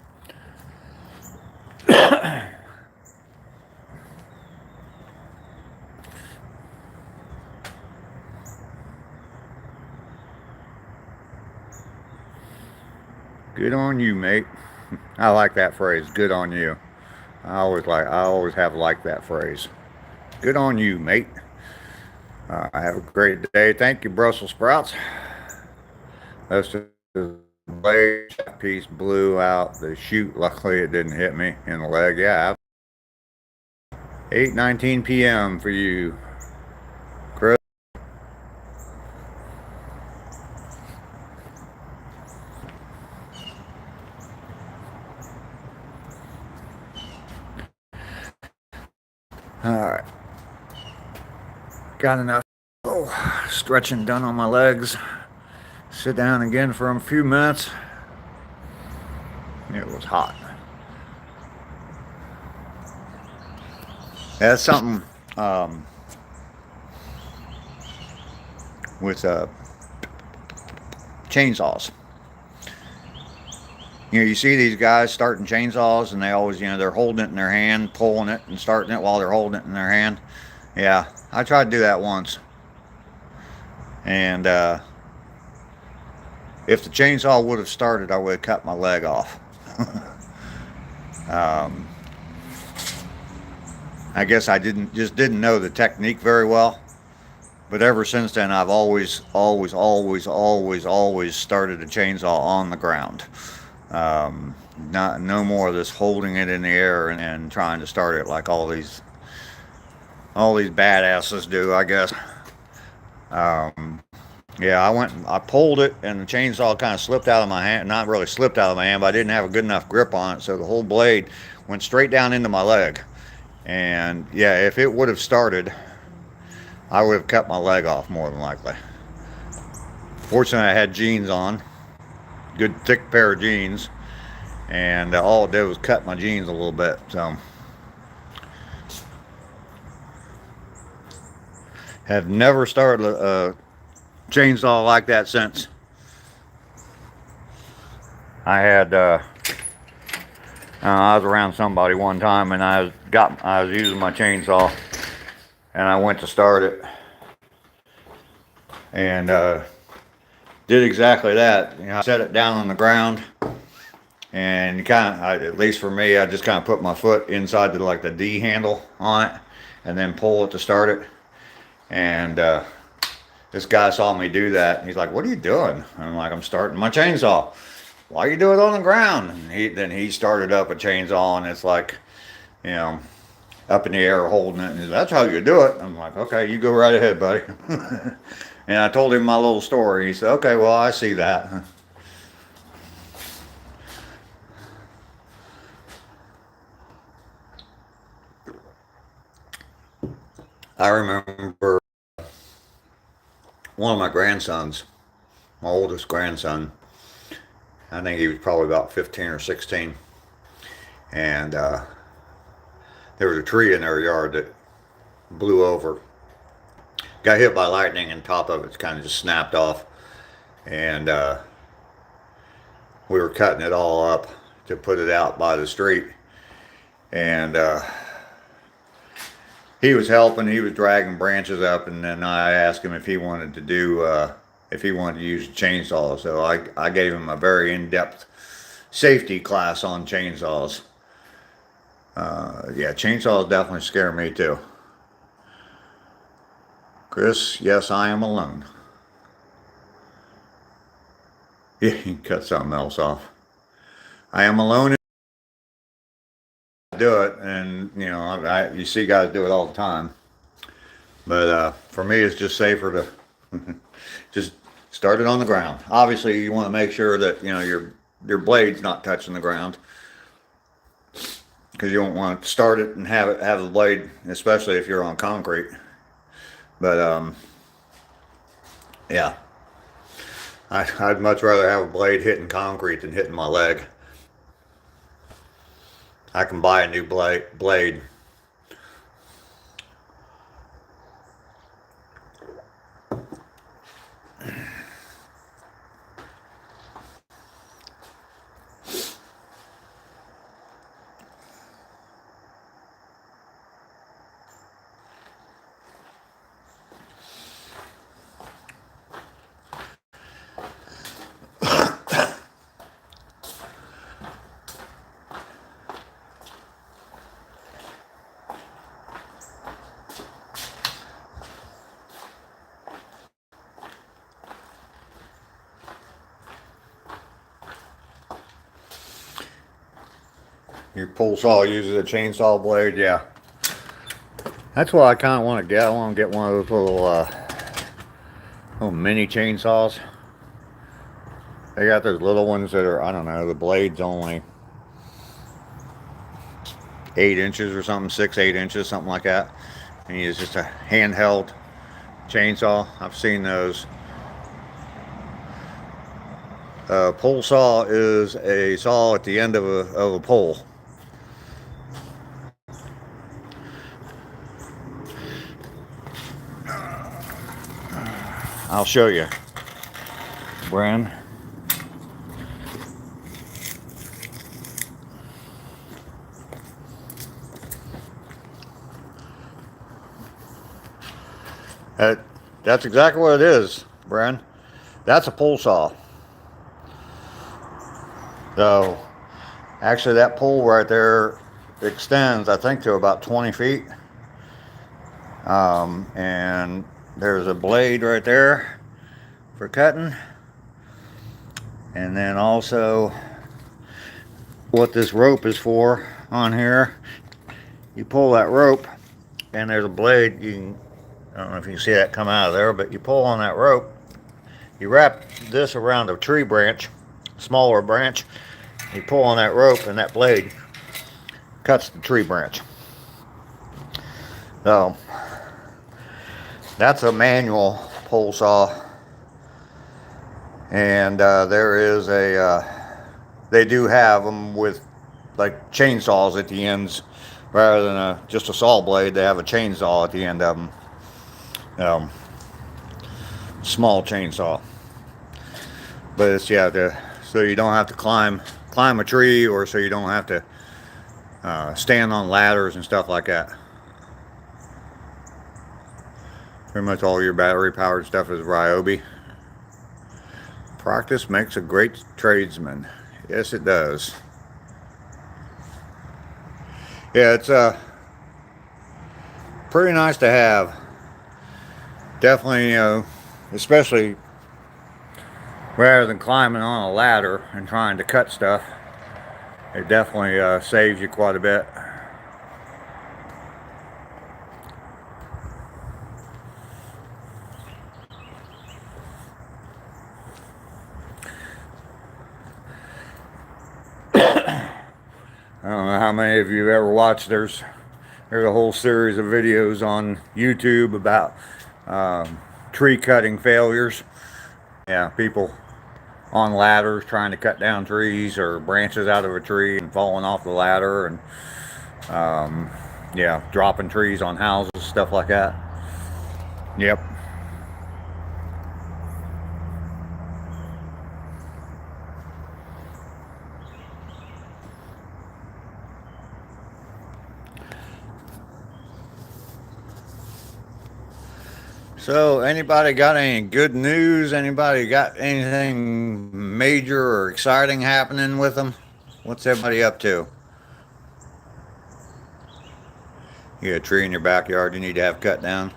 Good on you, mate. I like that phrase, good on you. I always have liked that phrase. Good on you, mate. Have a great day. Thank you, Brussels sprouts. That's just the blade piece blew out the chute. Luckily, it didn't hit me in the leg. Yeah. 8:19 p.m. for you, Chris. All right. Got enough stretching done on my legs. Sit down again for a few minutes. It was hot. That's something with chainsaws. You see these guys starting chainsaws, and they always, they're holding it in their hand, pulling it and starting it while they're holding it in their hand. Yeah, I tried to do that once. And if the chainsaw would have started, I would have cut my leg off. I guess I didn't know the technique very well. But ever since then, I've always started a chainsaw on the ground. No more of this holding it in the air and trying to start it like all these badasses do, I guess. Yeah, I pulled it, and the chainsaw kind of slipped out of my hand. Not really slipped out of my hand, but I didn't have a good enough grip on it, so the whole blade went straight down into my leg. And yeah, if it would have started, I would have cut my leg off more than likely. Fortunately, I had jeans on, good thick pair of jeans, and all it did was cut my jeans a little bit. So, have never started a chainsaw like that since. I was around somebody one time, and I was using my chainsaw, and I went to start it, and did exactly that. I set it down on the ground, and at least for me, I just kind of put my foot inside the D handle on it, and then pull it to start it. And this guy saw me do that. He's like, "What are you doing?" And I'm like, "I'm starting my chainsaw." "Why you do it on the ground?" And then he started up a chainsaw, and it's like, up in the air holding it. And he's like, "That's how you do it." I'm like, "Okay, you go right ahead, buddy." And I told him my little story. He said, "Okay, well, I see that." I remember one of my grandsons, my oldest grandson, I think he was probably about 15 or 16. And there was a tree in their yard that blew over. Got hit by lightning, and top of it kind of just snapped off. and we were cutting it all up to put it out by the street. And he was helping, he was dragging branches up, and then I asked him if he wanted to do, if he wanted to use a chainsaw. So I gave him a very in-depth safety class on chainsaws. Yeah, chainsaws definitely scare me too. Chris, yes, I am alone. Yeah, you can cut something else off. I am alone. Do it, and you know, you see guys do it all the time. But for me, it's just safer to just start it on the ground. Obviously, you want to make sure that you know your blade's not touching the ground, because you don't want to start it and have the blade, especially if you're on concrete. But yeah, I'd much rather have a blade hitting concrete than hitting my leg. I can buy a new blade. Your pull saw uses a chainsaw blade, yeah. That's what I kind of want to get. I want to get one of those little mini chainsaws. They got those little ones that are, I don't know, the blade's only 8 inches or something, 6-8 inches, something like that. And it's just a handheld chainsaw. I've seen those. Pole saw is a saw at the end of a pole. I'll show you, Bran. That's exactly what it is, Bran. That's a pole saw. So, actually that pole right there extends, I think, to about 20 feet. And there's a blade right there for cutting. And then also what this rope is for on here, you pull that rope and there's a blade. I don't know if you can see that come out of there, but you pull on that rope, you wrap this around a tree branch, smaller branch, you pull on that rope and that blade cuts the tree branch. So that's a manual pole saw, and there is they do have them with like chainsaws at the ends rather than just a saw blade. They have a chainsaw at the end of them. Small chainsaw, but it's so you don't have to climb a tree, or so you don't have to stand on ladders and stuff like that. Pretty much all your battery powered stuff is Ryobi. Practice makes a great tradesman. Yes, it does. Yeah, it's pretty nice to have. Definitely, especially rather than climbing on a ladder and trying to cut stuff, it definitely saves you quite a bit. I don't know how many of you have ever watched, there's a whole series of videos on YouTube about tree cutting failures. Yeah, people on ladders trying to cut down trees or branches out of a tree and falling off the ladder, and yeah, dropping trees on houses, stuff like that. Yep. So, anybody got any good news? Anybody got anything major or exciting happening with them? What's everybody up to? You got a tree in your backyard you need to have cut down?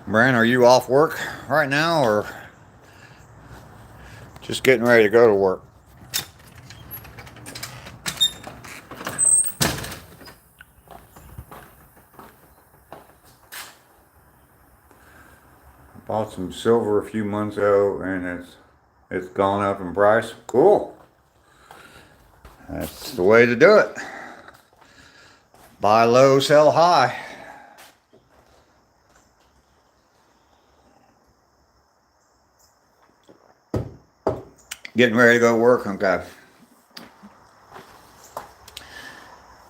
Brian, are you off work right now or just getting ready to go to work? Bought some silver a few months ago and it's gone up in price. Cool. That's the way to do it. Buy low, sell high. Getting ready to go to work, okay.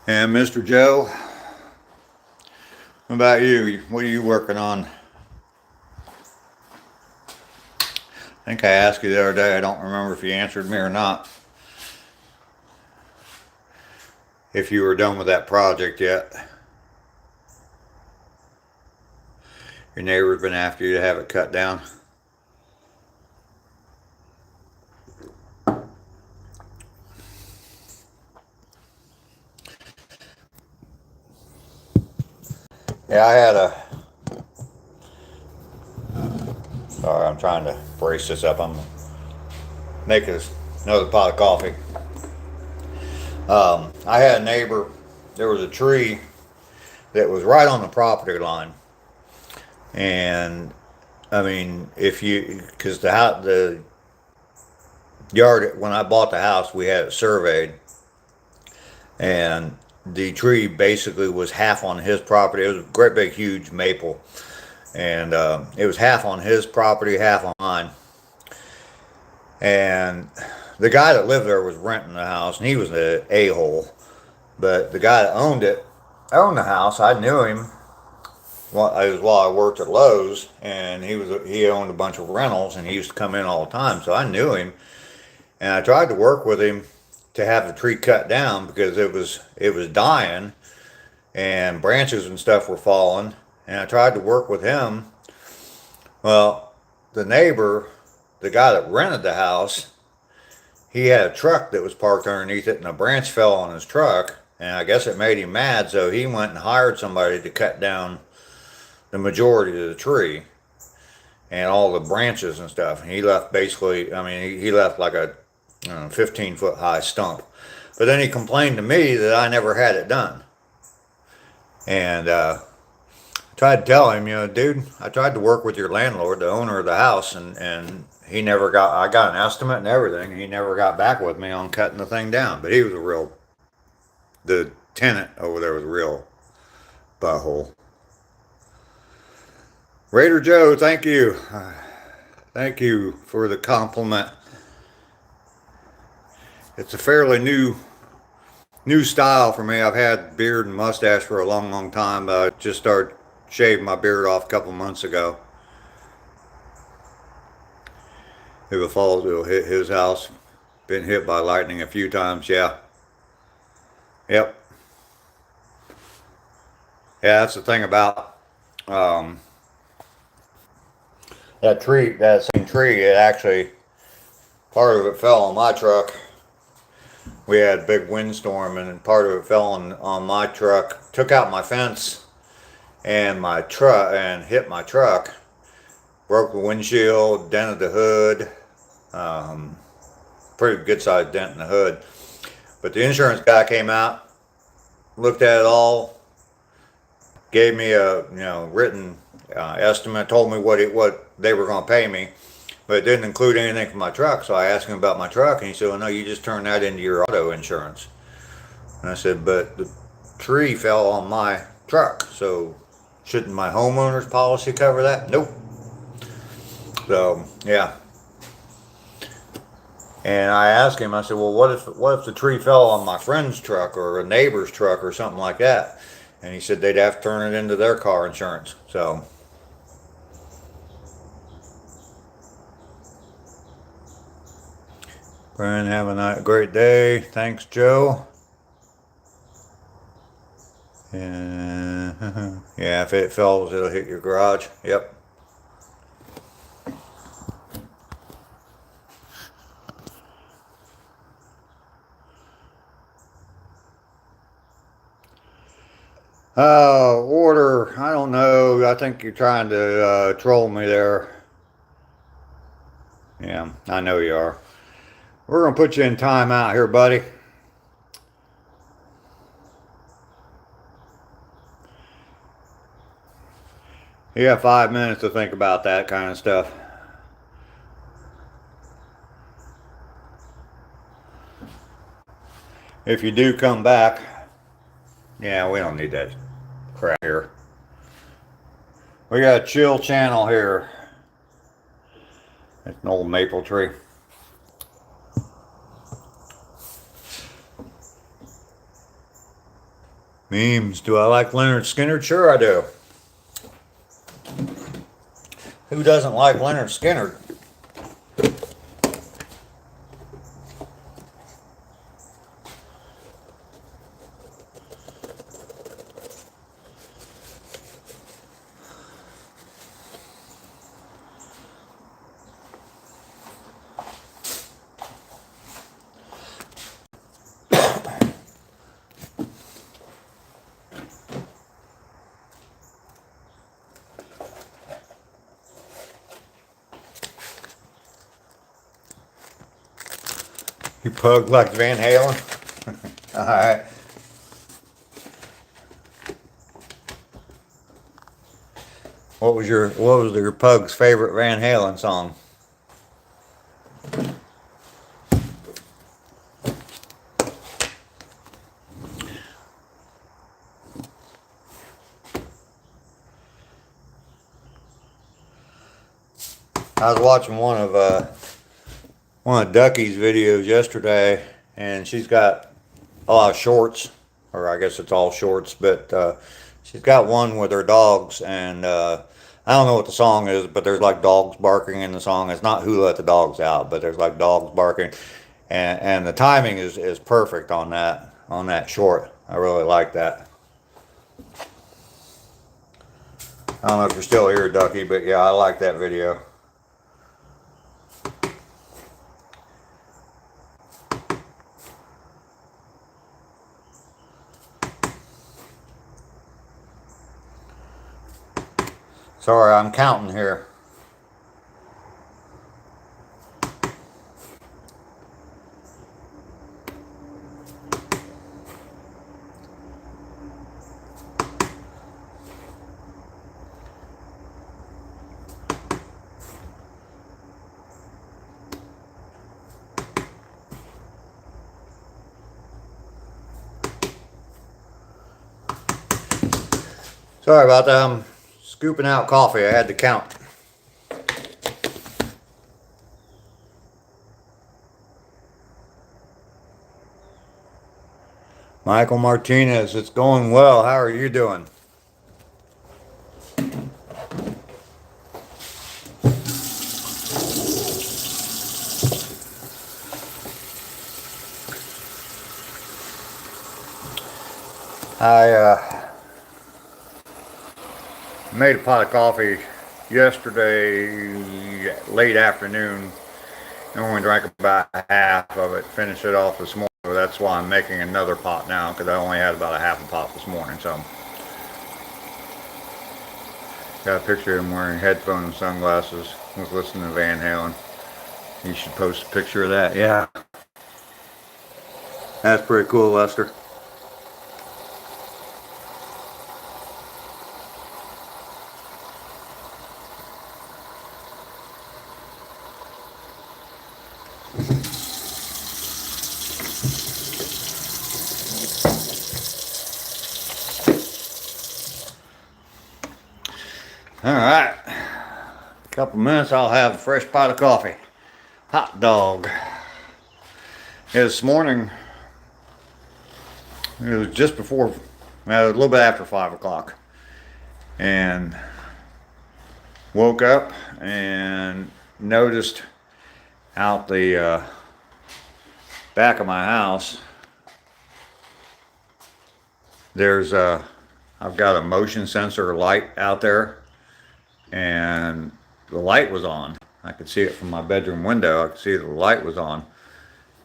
And Mr. Joe, what about you? What are you working on? I think I asked you the other day, I don't remember if you answered me or not. If you were done with that project yet. Your neighbor's been after you to have it cut down. Yeah, I had a... Sorry, I'm trying to brace this up. I'm making another pot of coffee. I had a neighbor, there was a tree that was right on the property line. And, I mean, because the yard, when I bought the house, we had it surveyed. And the tree basically was half on his property. It was a great big huge maple, and it was half on his property, half on mine. And the guy that lived there was renting the house, and he was an a-hole. But the guy that owned the house. I knew him. Well, it was while I worked at Lowe's, and he owned a bunch of rentals, and he used to come in all the time, so I knew him. And I tried to work with him to have the tree cut down because it was dying and branches and stuff were falling, and I tried to work with him. Well, the neighbor, the guy that rented the house, he had a truck that was parked underneath it and a branch fell on his truck, and I guess it made him mad, so he went and hired somebody to cut down the majority of the tree and all the branches and stuff. And he left basically, I mean, he left like a 15-foot high stump. But then he complained to me that I never had it done. And I tried to tell him, dude, I tried to work with your landlord, the owner of the house, and he never got, I got an estimate and everything, and he never got back with me on cutting the thing down. But he was the tenant over there was a real butthole. Raider Joe, thank you. Thank you for the compliment. It's a fairly new style for me. I've had beard and mustache for a long time, but I just started shaving my beard off a couple months ago. If it falls, it'll hit his house. Been hit by lightning a few times, yeah. Yep. Yeah, that's the thing about that same tree, it actually, part of it fell on my truck. We had a big windstorm and part of it fell on my truck, took out my fence and my truck and hit my truck, broke the windshield, dented the hood, pretty good sized dent in the hood. But the insurance guy came out, looked at it all, gave me a written estimate, told me what they were going to pay me. But it didn't include anything for my truck, so I asked him about my truck, and he said, well, no, you just turn that into your auto insurance. And I said, but the tree fell on my truck, so shouldn't my homeowner's policy cover that? Nope. So, yeah. And I asked him, I said, well, what if the tree fell on my friend's truck or a neighbor's truck or something like that? And he said they'd have to turn it into their car insurance. So... Brian, have a great day. Thanks, Joe. And yeah, if it falls, it'll hit your garage. Yep. Order. I don't know. I think you're trying to troll me there. Yeah, I know you are. We're gonna put you in timeout here, buddy. You have 5 minutes to think about that kind of stuff. If you do come back, yeah, we don't need that crap here. We got a chill channel here. It's an old maple tree. Memes. Do I like Leonard Skinner? Sure I do. Who doesn't like Leonard Skinner? You pug like Van Halen? Alright. What was your pug's favorite Van Halen song? I was watching one of Ducky's videos yesterday, and she's got a lot of shorts, or I guess it's all shorts, but she's got one with her dogs, and I don't know what the song is, but there's like dogs barking in the song. It's not Who Let the Dogs Out, but there's like dogs barking, and the timing is perfect on that short. I really like that. I don't know if you're still here, Ducky, but yeah, I like that video. Sorry, I'm counting here. Sorry about that. I'm scooping out coffee. I had to count. Michael Martinez, it's going well. How are you doing? I made a pot of coffee yesterday late afternoon. I only drank about half of it. Finished it off this morning. So that's why I'm making another pot now, because I only had about a half a pot this morning. So got a picture of him wearing headphones and sunglasses. Was listening to Van Halen. You should post a picture of that. Yeah, that's pretty cool, Lester. All right, a couple minutes I'll have a fresh pot of coffee. Hot dog. Yeah, this morning, it was just before, well, a little bit after 5 o'clock, and woke up and noticed out the back of my house, there's I've got a motion sensor light out there, and the light was on. I could see it from my bedroom window. I could see the light was on.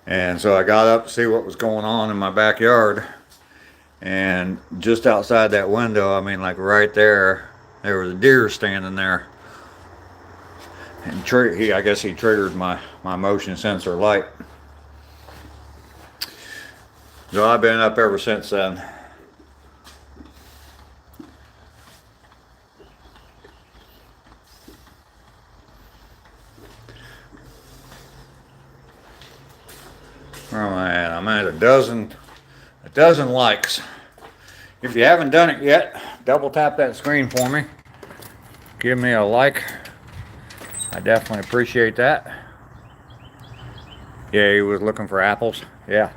And so I got up to see what was going on in my backyard. And just outside that window, I mean, like right there, there was a deer standing there. And I guess he triggered my motion sensor light. So I've been up ever since then. Where am I at? I'm at a dozen likes. If you haven't done it yet, double tap that screen for me. Give me a like. I definitely appreciate that. Yeah, he was looking for apples. Yeah.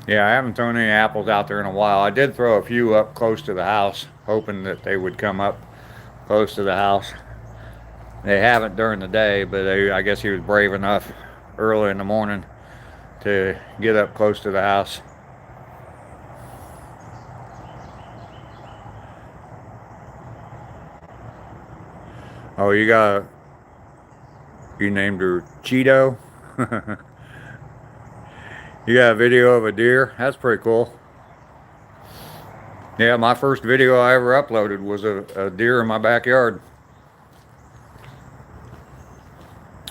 Yeah, I haven't thrown any apples out there in a while. I did throw a few up close to the house, hoping that they would come up close to the house. They haven't during the day, but I guess he was brave enough early in the morning to get up close to the house. Oh, you named her Cheeto? You got a video of a deer? That's pretty cool. Yeah, my first video I ever uploaded was a deer in my backyard.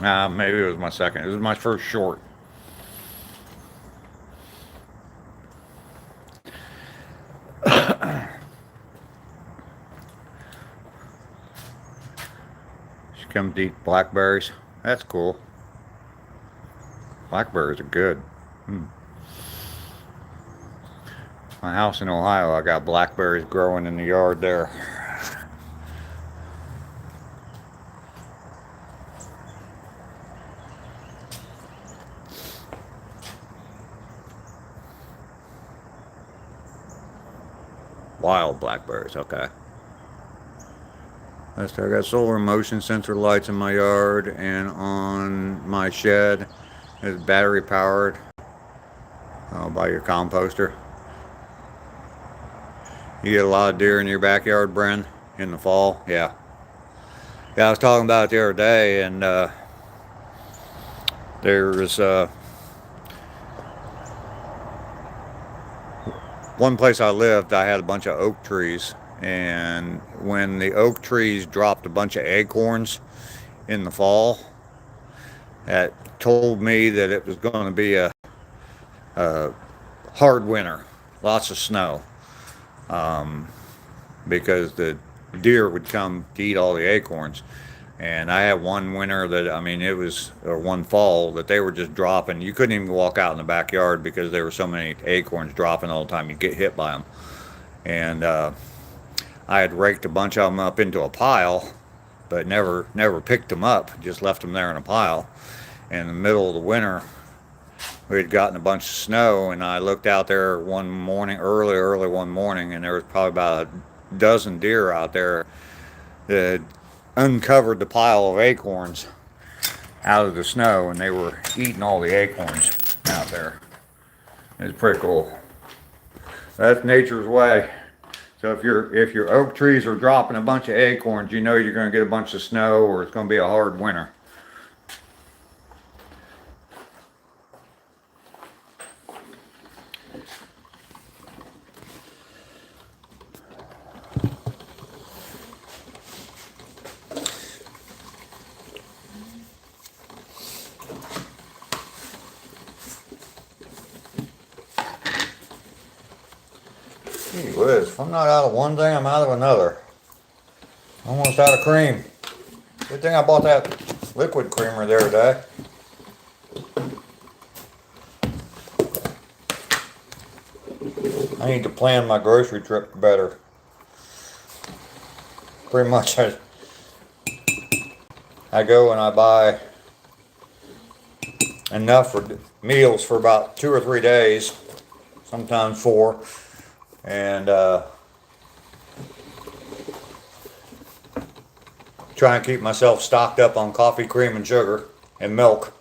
Maybe it was my second. It was my first short. She comes to eat blackberries. That's cool. Blackberries are good. My house in Ohio, I got blackberries growing in the yard there. Wild blackberries, okay. I got solar motion sensor lights in my yard, and on my shed it's battery powered by your composter. You get a lot of deer in your backyard, Bren, in the fall? Yeah. Yeah, I was talking about it the other day, and there's one place I lived, I had a bunch of oak trees, and when the oak trees dropped a bunch of acorns in the fall, that told me that it was going to be a hard winter, lots of snow, because the deer would come to eat all the acorns. And I had one winter that, I mean, or one fall that they were just dropping. You couldn't even walk out in the backyard because there were so many acorns dropping all the time. You'd get hit by them. And I had raked a bunch of them up into a pile, but never picked them up, just left them there in a pile. And in the middle of the winter, we had gotten a bunch of snow, and I looked out there one morning, early one morning, and there was probably about a dozen deer out there that uncovered the pile of acorns out of the snow, and they were eating all the acorns out there. It's pretty cool. That's nature's way. So if your oak trees are dropping a bunch of acorns, you know you're going to get a bunch of snow, or it's going to be a hard winter. Gee whiz, if I'm not out of one thing, I'm out of another. Almost out of cream. Good thing I bought that liquid creamer the other day. I need to plan my grocery trip better. Pretty much I go and I buy enough for meals for about 2 or 3 days, sometimes 4. And try and keep myself stocked up on coffee, cream, and sugar, and milk.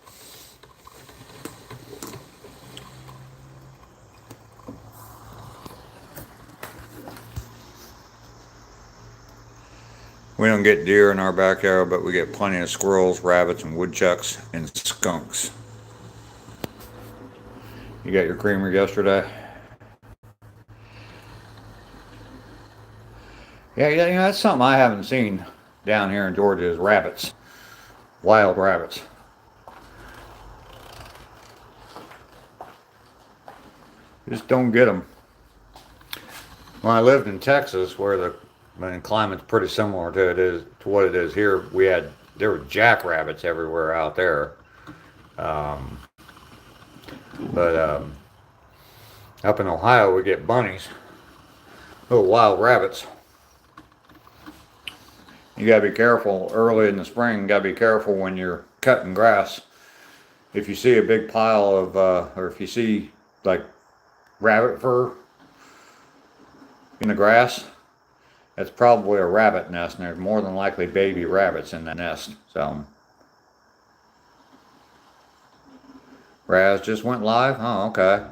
We don't get deer in our backyard, but we get plenty of squirrels, rabbits, and woodchucks, and skunks. You got your creamer yesterday? Yeah, you know, that's something I haven't seen down here in Georgia is rabbits. Wild rabbits. Just don't get them. When I lived in Texas, where the climate's pretty similar to what it is here, there were jackrabbits everywhere out there. But up in Ohio, we get bunnies, little wild rabbits. You gotta be careful early in the spring. You gotta be careful when you're cutting grass. If you see a big pile of, or if you see like rabbit fur in the grass, that's probably a rabbit nest, and there's more than likely baby rabbits in that nest. So, Raz just went live? Oh, okay.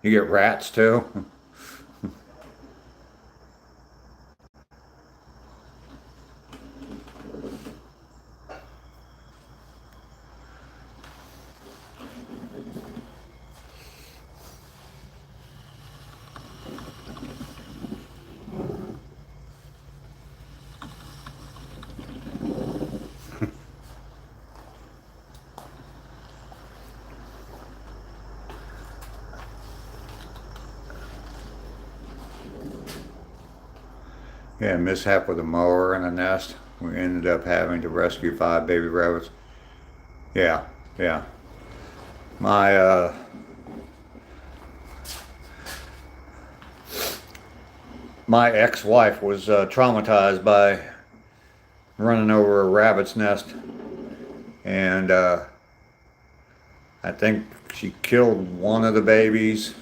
You get rats too? Yeah, mishap with a mower in a nest. We ended up having to rescue 5 baby rabbits. Yeah, yeah. My my ex-wife was traumatized by running over a rabbit's nest, and I think she killed one of the babies.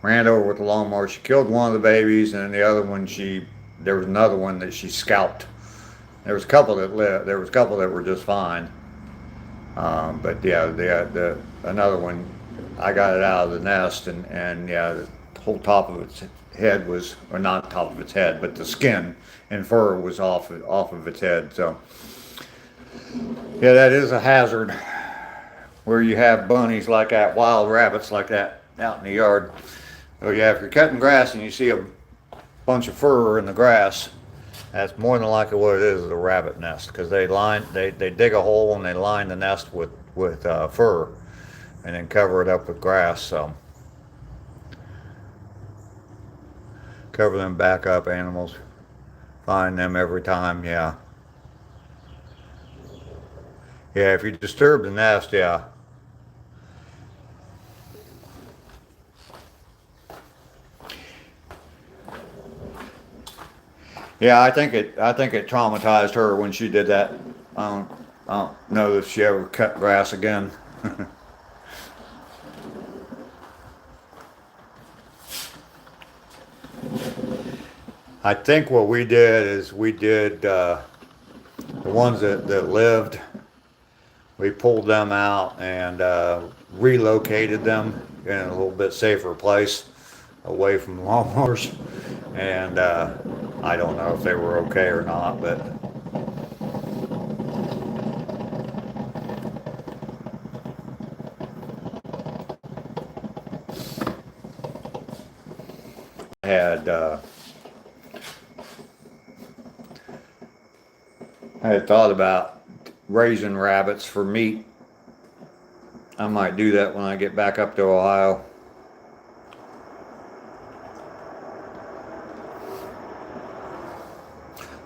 Ran over with the lawnmower. She killed one of the babies, and the other one, there was another one that she scalped. There was a couple that lived. There was a couple that were just fine. But yeah, the another one, I got it out of the nest, and yeah, the whole top of its head was, or not top of its head, but the skin and fur was off of its head. So yeah, that is a hazard where you have bunnies like that, wild rabbits like that out in the yard. Oh yeah, if you're cutting grass and you see a bunch of fur in the grass, that's more than likely what it is a rabbit nest, because they dig a hole and they line the nest with fur, and then cover it up with grass. So cover them back up animals, find them every time. Yeah, yeah. If you disturb the nest, yeah. Yeah, I think it traumatized her when she did that. I don't know if she ever cut grass again. I think what we did is the ones that lived, we pulled them out and relocated them in a little bit safer place away from lawnmowers. And I don't know if they were okay or not, but I had thought about raising rabbits for meat. I might do that when I get back up to Ohio.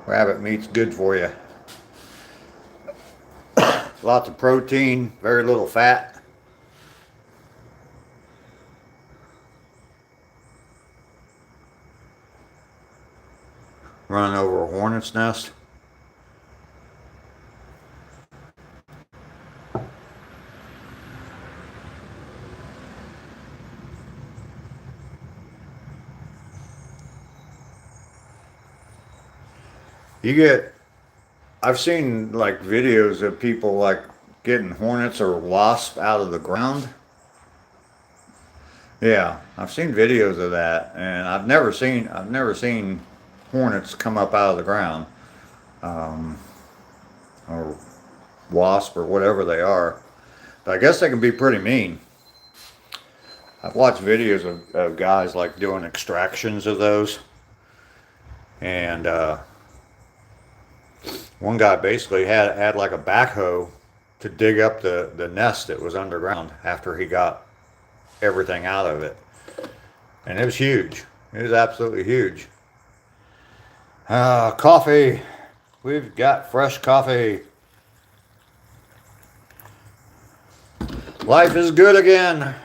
Rabbit meat's good for you. Lots of protein, very little fat. Running over a hornet's nest. I've seen like videos of people like getting hornets or wasps out of the ground. Yeah, I've seen videos of that, and I've never seen hornets come up out of the ground. or wasp or whatever they are. But I guess they can be pretty mean. I've watched videos of guys like doing extractions of those, and one guy basically had like a backhoe to dig up the nest that was underground after he got everything out of it. And it was huge. It was absolutely huge. Coffee. We've got fresh coffee. Life is good again.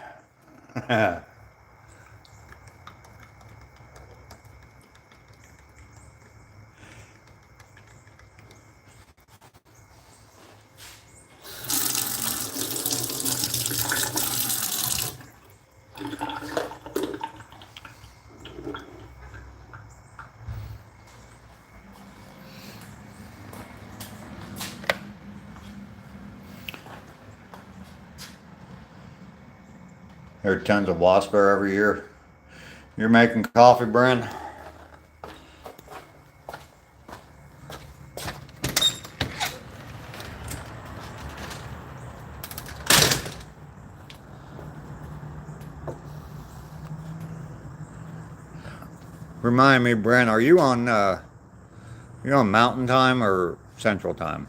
There are tons of wasp there every year. You're making coffee, Bren? Remind me, Bren, are you on Mountain Time or Central Time?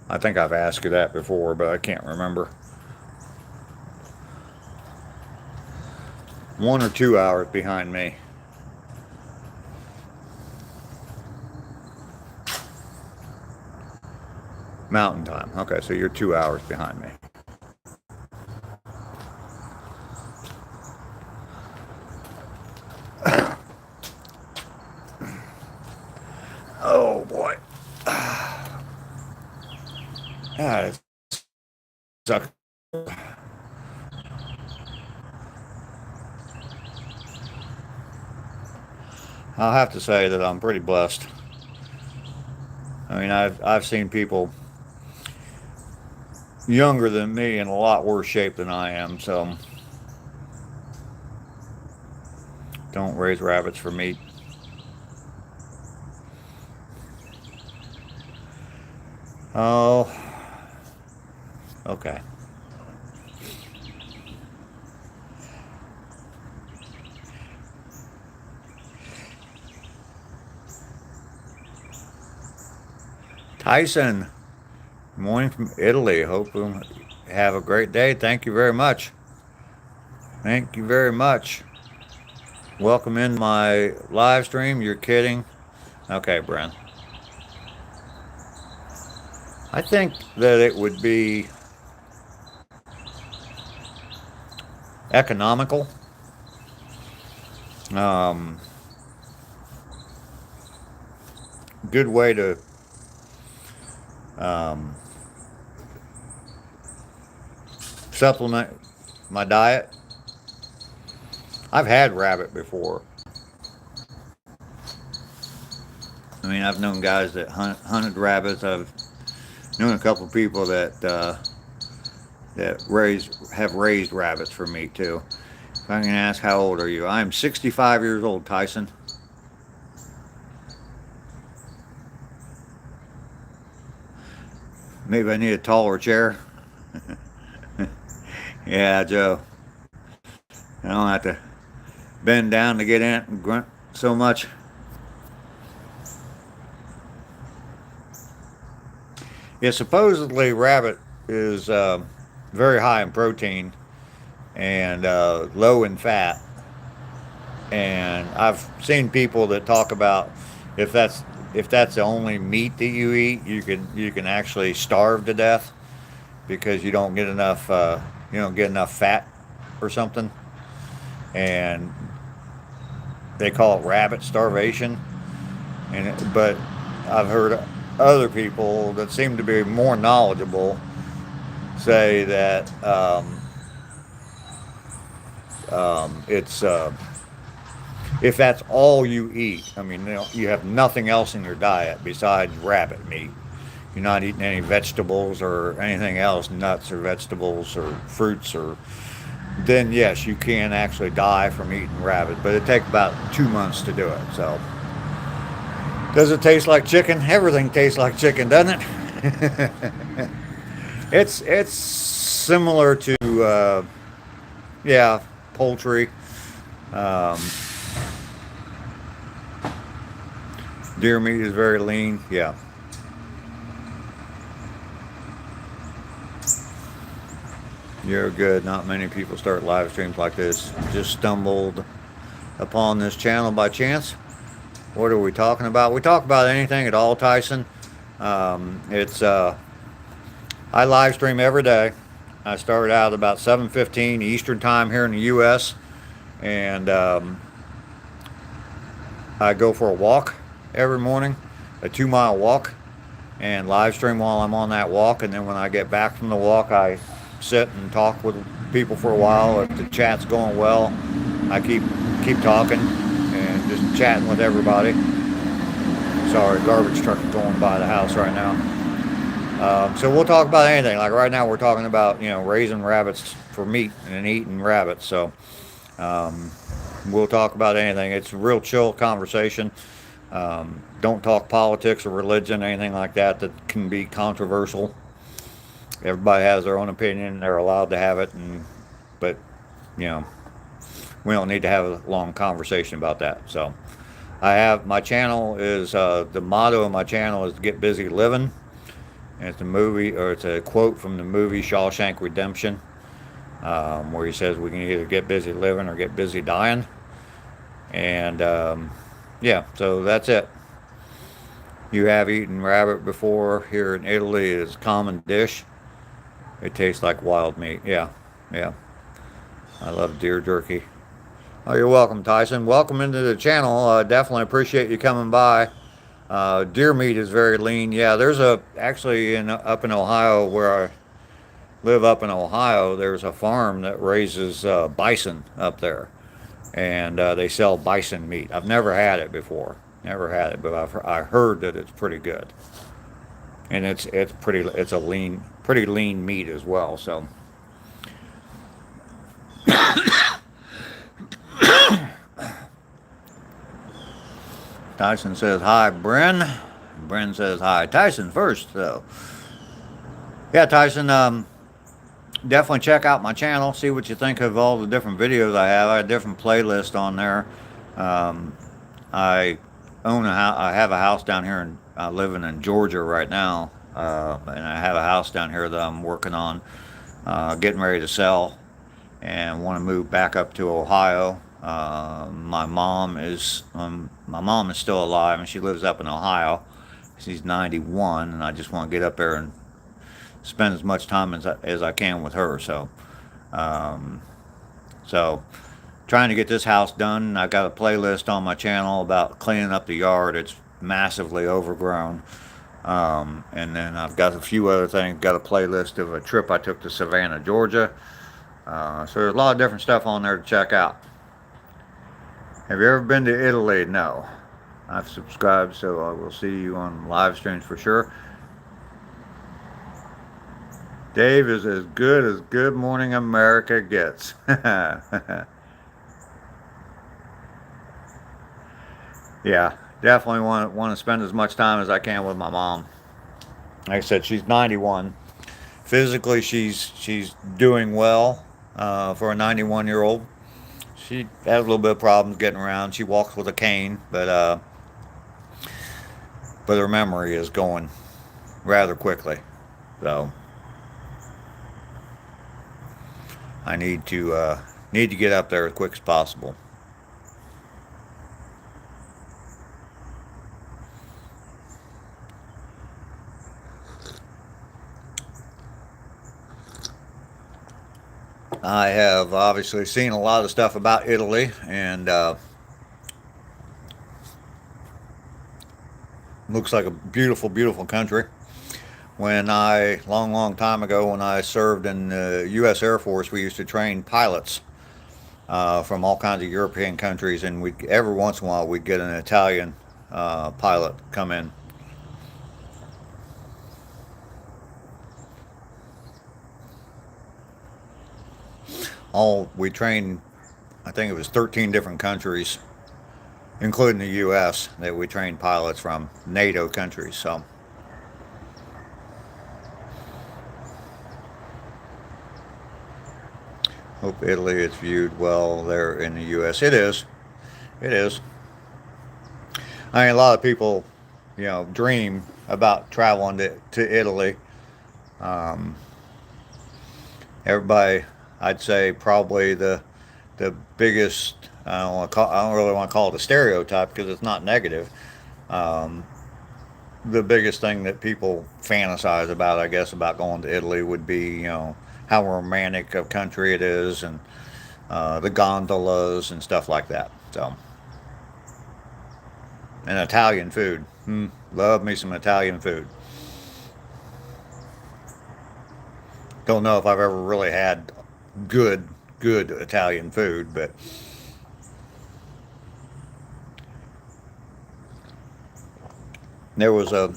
I think I've asked you that before, but I can't remember. 1 or 2 hours behind me. Mountain Time. Okay, so you're 2 hours behind me. Oh boy. It sucks. I'll have to say that I'm pretty blessed. I mean, I've seen people younger than me in a lot worse shape than I am, so don't raise rabbits for meat. Oh, okay. Tyson, good morning from Italy. Hope you have a great day. Thank you very much. Thank you very much. Welcome in my live stream. You're kidding. Okay, Bren. I think that it would be economical. Good way to supplement my diet. I've had rabbit before. I mean, I've known guys that hunted rabbits. I've known a couple of people that have raised rabbits for meat too. If I can ask, how old are you? I'm 65 years old, Tyson. Maybe I need a taller chair. Yeah, Joe. I don't have to bend down to get in it and grunt so much. Yeah, supposedly rabbit is very high in protein and low in fat. And I've seen people that talk about if that's the only meat that you eat, you can actually starve to death because you don't get enough fat or something. And they call it rabbit starvation. But I've heard other people that seem to be more knowledgeable say that it's if that's all you eat, I mean, you have nothing else in your diet besides rabbit meat. You're not eating any vegetables or anything else, nuts or vegetables or fruits, or then yes, you can actually die from eating rabbit, but it takes about 2 months to do it. So Does it taste like chicken? Everything tastes like chicken, doesn't it? It's similar to yeah, poultry. Um, Deer meat is very lean. Yeah. You're good. Not many people start live streams like this. Just stumbled upon this channel by chance. What are we talking about? We talk about anything at all, Tyson. It's I live stream every day. I started out about 7:15 Eastern time here in the U.S. and I go for a walk every morning, a 2-mile walk, and live stream while I'm on that walk. And then when I get back from the walk, I sit and talk with people for a while. If the chat's going well, I keep talking and just chatting with everybody. Sorry, garbage truck is going by the house right now. So we'll talk about anything. Like right now, we're talking about raising rabbits for meat and eating rabbits. So we'll talk about anything. It's a real chill conversation. Don't talk politics or religion, anything like that can be controversial. Everybody has their own opinion. They're allowed to have it, but we don't need to have a long conversation about that. So my channel is the motto of my channel is "Get Busy Living." And it's a quote from the movie Shawshank Redemption, where he says we can either get busy living or get busy dying. And yeah, so that's it. You have eaten rabbit before. Here in Italy, it's a common dish. It tastes like wild meat. Yeah. I love deer jerky. Oh, you're welcome, Tyson. Welcome into the channel. Definitely appreciate you coming by. Deer meat is very lean. Yeah, there's actually up in Ohio, where I live up in Ohio, there's a farm that raises bison up there, and they sell bison meat. I've never had it before, but I heard that it's pretty good, and it's a pretty lean meat as well. So. Tyson says hi, Bren. Bren says hi. Tyson first, though. Yeah, Tyson, definitely check out my channel. See what you think of all the different videos I have. I have a different playlist on there. I have a house down here, and I'm living in Georgia right now. And I have a house down here that I'm working on, getting ready to sell, and want to move back up to Ohio. My mom is still alive, and she lives up in Ohio. She's 91, and I just want to get up there and spend as much time as I can with her. So trying to get this house done. I got a playlist on my channel about cleaning up the yard. It's massively overgrown. And then I've got a few other things. Got a playlist of a trip I took to Savannah, Georgia. So there's a lot of different stuff on there to check out. Have you ever been to Italy? No. I've subscribed, so I will see you on live streams for sure. Dave is as good as Good Morning America gets. Yeah, definitely want to spend as much time as I can with my mom. Like I said, she's 91. Physically, she's doing well for a 91-year-old. She has a little bit of problems getting around. She walks with a cane, but her memory is going rather quickly. So I need to get up there as quick as possible. I have obviously seen a lot of stuff about Italy, and looks like a beautiful, beautiful country. Long time ago, when I served in the U.S. Air Force, we used to train pilots from all kinds of European countries, and every once in a while we'd get an Italian pilot come in. We trained, I think it was 13 different countries including the U.S., that we train pilots from NATO countries. So, hope Italy is viewed well there in the U.S. It is. It is. I mean, a lot of people, dream about traveling to Italy. Um, Everybody, I'd say probably the biggest. I don't really want to call it a stereotype because it's not negative. Um, the biggest thing that people fantasize about, I guess, about going to Italy would be, how romantic a country it is, and the gondolas and stuff like that. So, and Italian food. Love me some Italian food. Don't know if I've ever really had good Italian food, but there was a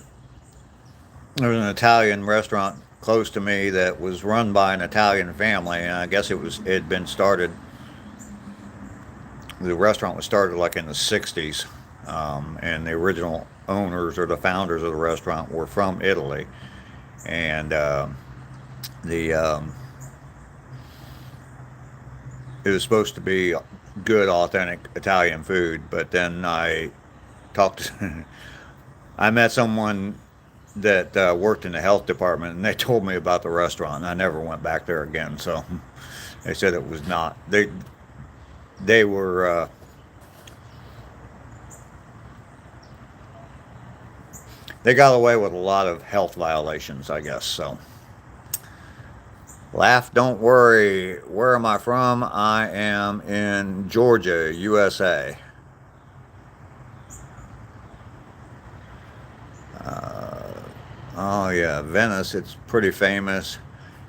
there was an Italian restaurant close to me that was run by an Italian family, and I guess it had been started. The restaurant was started like in the '60s, and the original owners or the founders of the restaurant were from Italy, and the it was supposed to be good, authentic Italian food. But then I talked, I met someone that worked in the health department, and they told me about the restaurant, and I never went back there again. So they said it was not. They were. They got away with a lot of health violations, I guess. So. Laugh, don't worry. Where am I from? I am in Georgia, USA. Oh yeah, Venice. It's pretty famous.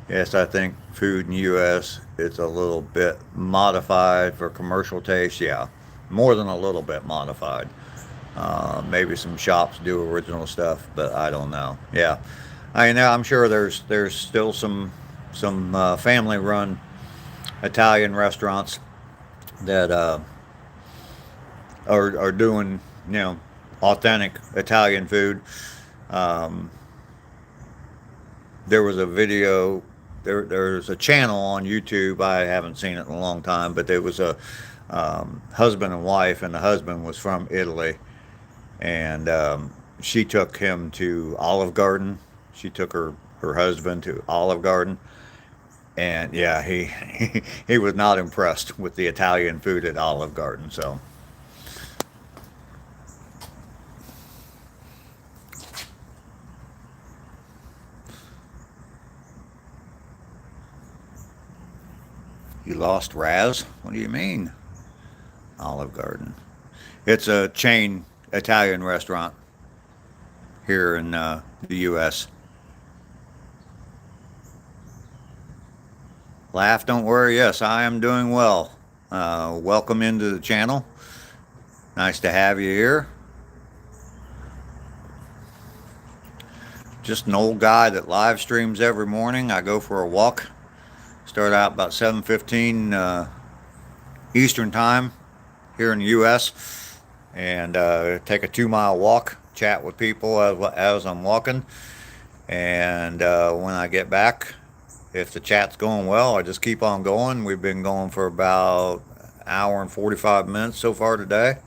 Yes, I think food in the U.S. it's a little bit modified for commercial taste. Yeah, more than a little bit modified. Maybe some shops do original stuff, but I don't know. Yeah, I know. I'm sure there's still some family-run Italian restaurants that are doing authentic Italian food. There was a video. There's a channel on YouTube. I haven't seen it in a long time, but there was a husband and wife, and the husband was from Italy, and she took him to Olive Garden. She took her husband to Olive Garden. And yeah, he was not impressed with the Italian food at Olive Garden. So you lost Raz? What do you mean? Olive Garden. It's a chain Italian restaurant here in the U.S. Laugh, don't worry. Yes, I am doing well. Welcome into the channel. Nice to have you here. Just an old guy that live streams every morning. I go for a walk. Start out about 7:15 Eastern time here in the U.S. and take a 2-mile walk. Chat with people as I'm walking. And when I get back, if the chat's going well, I just keep on going. We've been going for about an hour and 45 minutes so far today.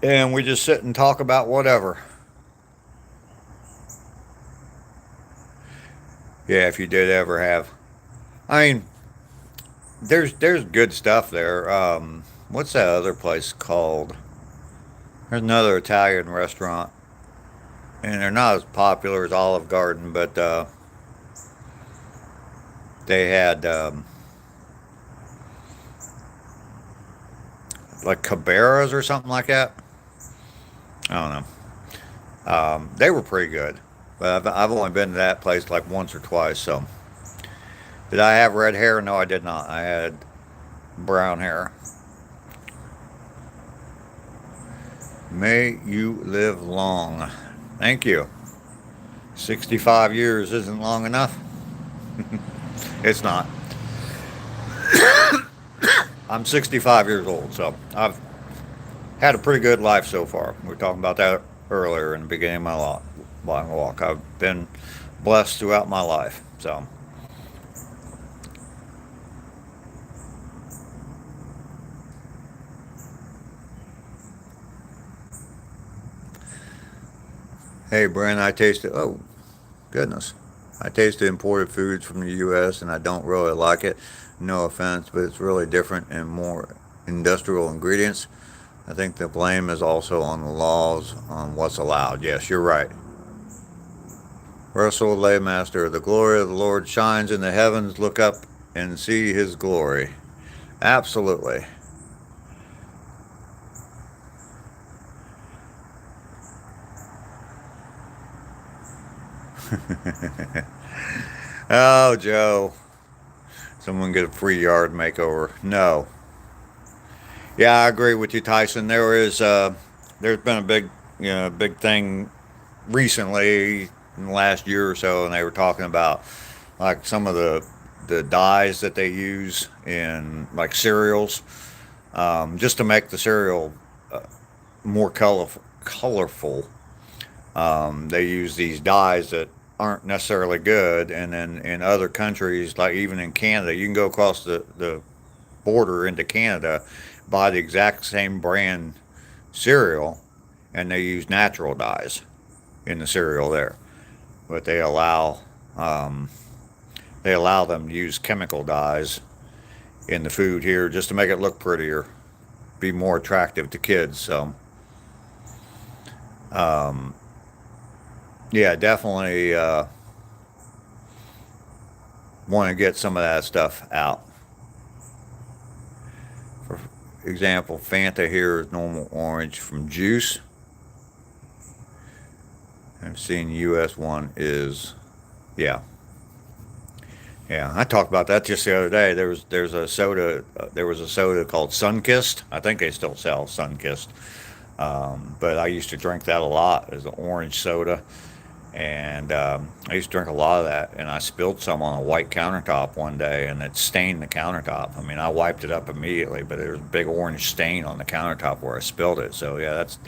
And we just sit and talk about whatever. Yeah, if you did ever have. I mean, there's good stuff there. What's that other place called? There's another Italian restaurant. And they're not as popular as Olive Garden, but they had like Cabarras or something like that. I don't know. They were pretty good, but I've only been to that place like once or twice. So, did I have red hair? No, I did not. I had brown hair. May you live long. Thank you. 65 years isn't long enough. It's not. I'm 65 years old, so I've had a pretty good life so far. We were talking about that earlier in the beginning of my walk. I've been blessed throughout my life. So, hey, Brent, I tasted. Oh, goodness. I tasted imported foods from the U.S. and I don't really like it. No offense, but it's really different and more industrial ingredients. I think the blame is also on the laws on what's allowed. Yes, you're right. Russell Laymaster, the glory of the Lord shines in the heavens. Look up and see his glory. Absolutely. Oh, Joe. Someone get a free yard makeover. No. Yeah, I agree with you, Tyson. There's been a big thing recently in the last year or so, and they were talking about like some of the dyes that they use in like cereals, just to make the cereal more colorful. They use these dyes that aren't necessarily good, and then in other countries, like even in Canada, you can go across the border into Canada, buy the exact same brand cereal, and they use natural dyes in the cereal there, but um, they allow them to use chemical dyes in the food here just to make it look prettier, be more attractive to kids. So, um, yeah, definitely want to get some of that stuff out. For example, Fanta here is normal orange from juice. I've seen US one is, yeah. Yeah, I talked about that just the other day. There was a soda called Sunkist. I think they still sell Sunkist. But I used to drink that a lot as an orange soda. And I used to drink a lot of that, and I spilled some on a white countertop one day, and it stained the countertop. I mean, I wiped it up immediately, but there was a big orange stain on the countertop where I spilled it. So yeah, that's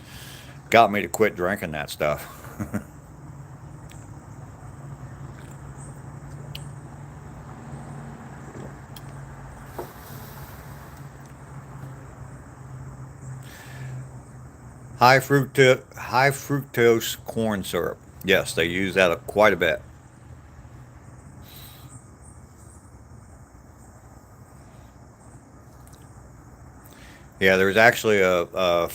got me to quit drinking that stuff. High fructose corn syrup. Yes, they use that quite a bit. Yeah, there's actually a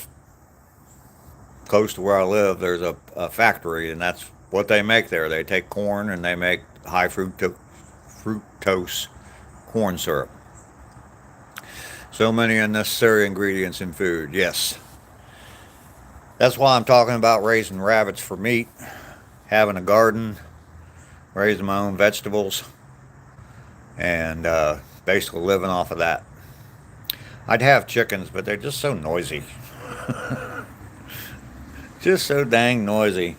close to where I live. There's a factory, and that's what they make there. They take corn and they make fructose corn syrup. So many unnecessary ingredients in food. Yes, that's why I'm talking about raising rabbits for meat, having a garden, raising my own vegetables, and basically living off of that. I'd have chickens, but they're just so noisy. Just so dang noisy.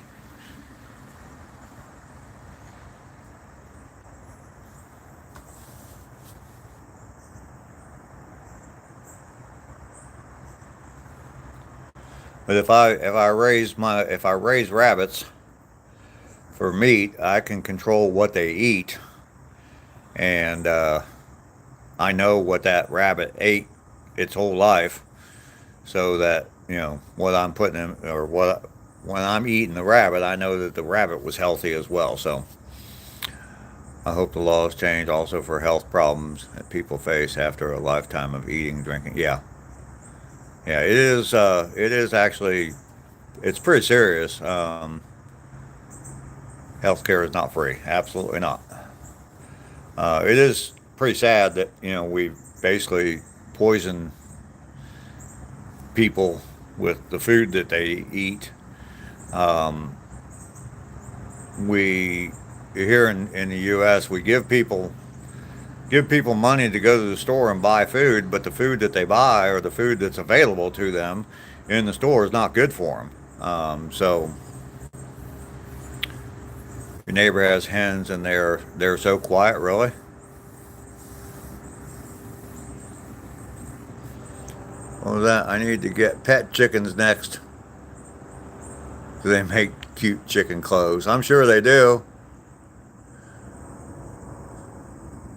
But if I raise rabbits for meat, I can control what they eat, and I know what that rabbit ate its whole life, so that what I'm putting in, or what when I'm eating the rabbit, I know that the rabbit was healthy as well. So I hope the laws change also for health problems that people face after a lifetime of eating and drinking. Yeah, yeah, it is. It is actually. It's pretty serious. Healthcare is not free. Absolutely not. It is pretty sad that we basically poison people with the food that they eat. Um, we here in the U.S. we give people money to go to the store and buy food, but the food that they buy or the food that's available to them in the store is not good for them. So your neighbor has hens and they're so quiet, really. What was that? I need to get pet chickens next. They make cute chicken clothes. I'm sure they do.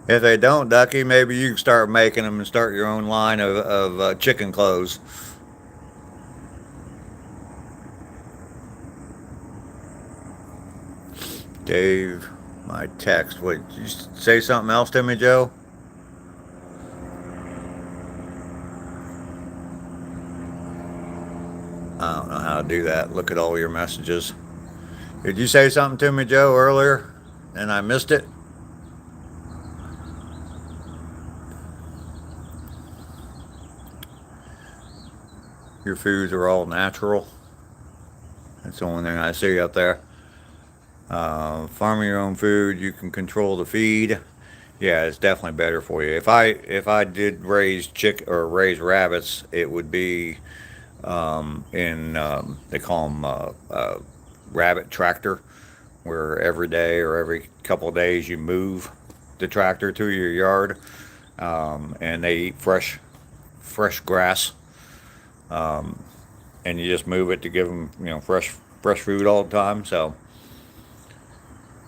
If they don't, Ducky, maybe you can start making them and start your own line of chicken clothes. Dave, my text. Wait, did you say something else to me, Joe? I don't know how to do that. Look at all your messages. Did you say something to me, Joe, earlier and I missed it? Your foods are all natural. That's the only thing I see up there. Farming your own food, you can control the feed. Yeah, it's definitely better for you. If I did raise raise rabbits, it would be they call them rabbit tractor, where every day or every couple of days you move the tractor to your yard, and they eat fresh grass, and you just move it to give them fresh food all the time. So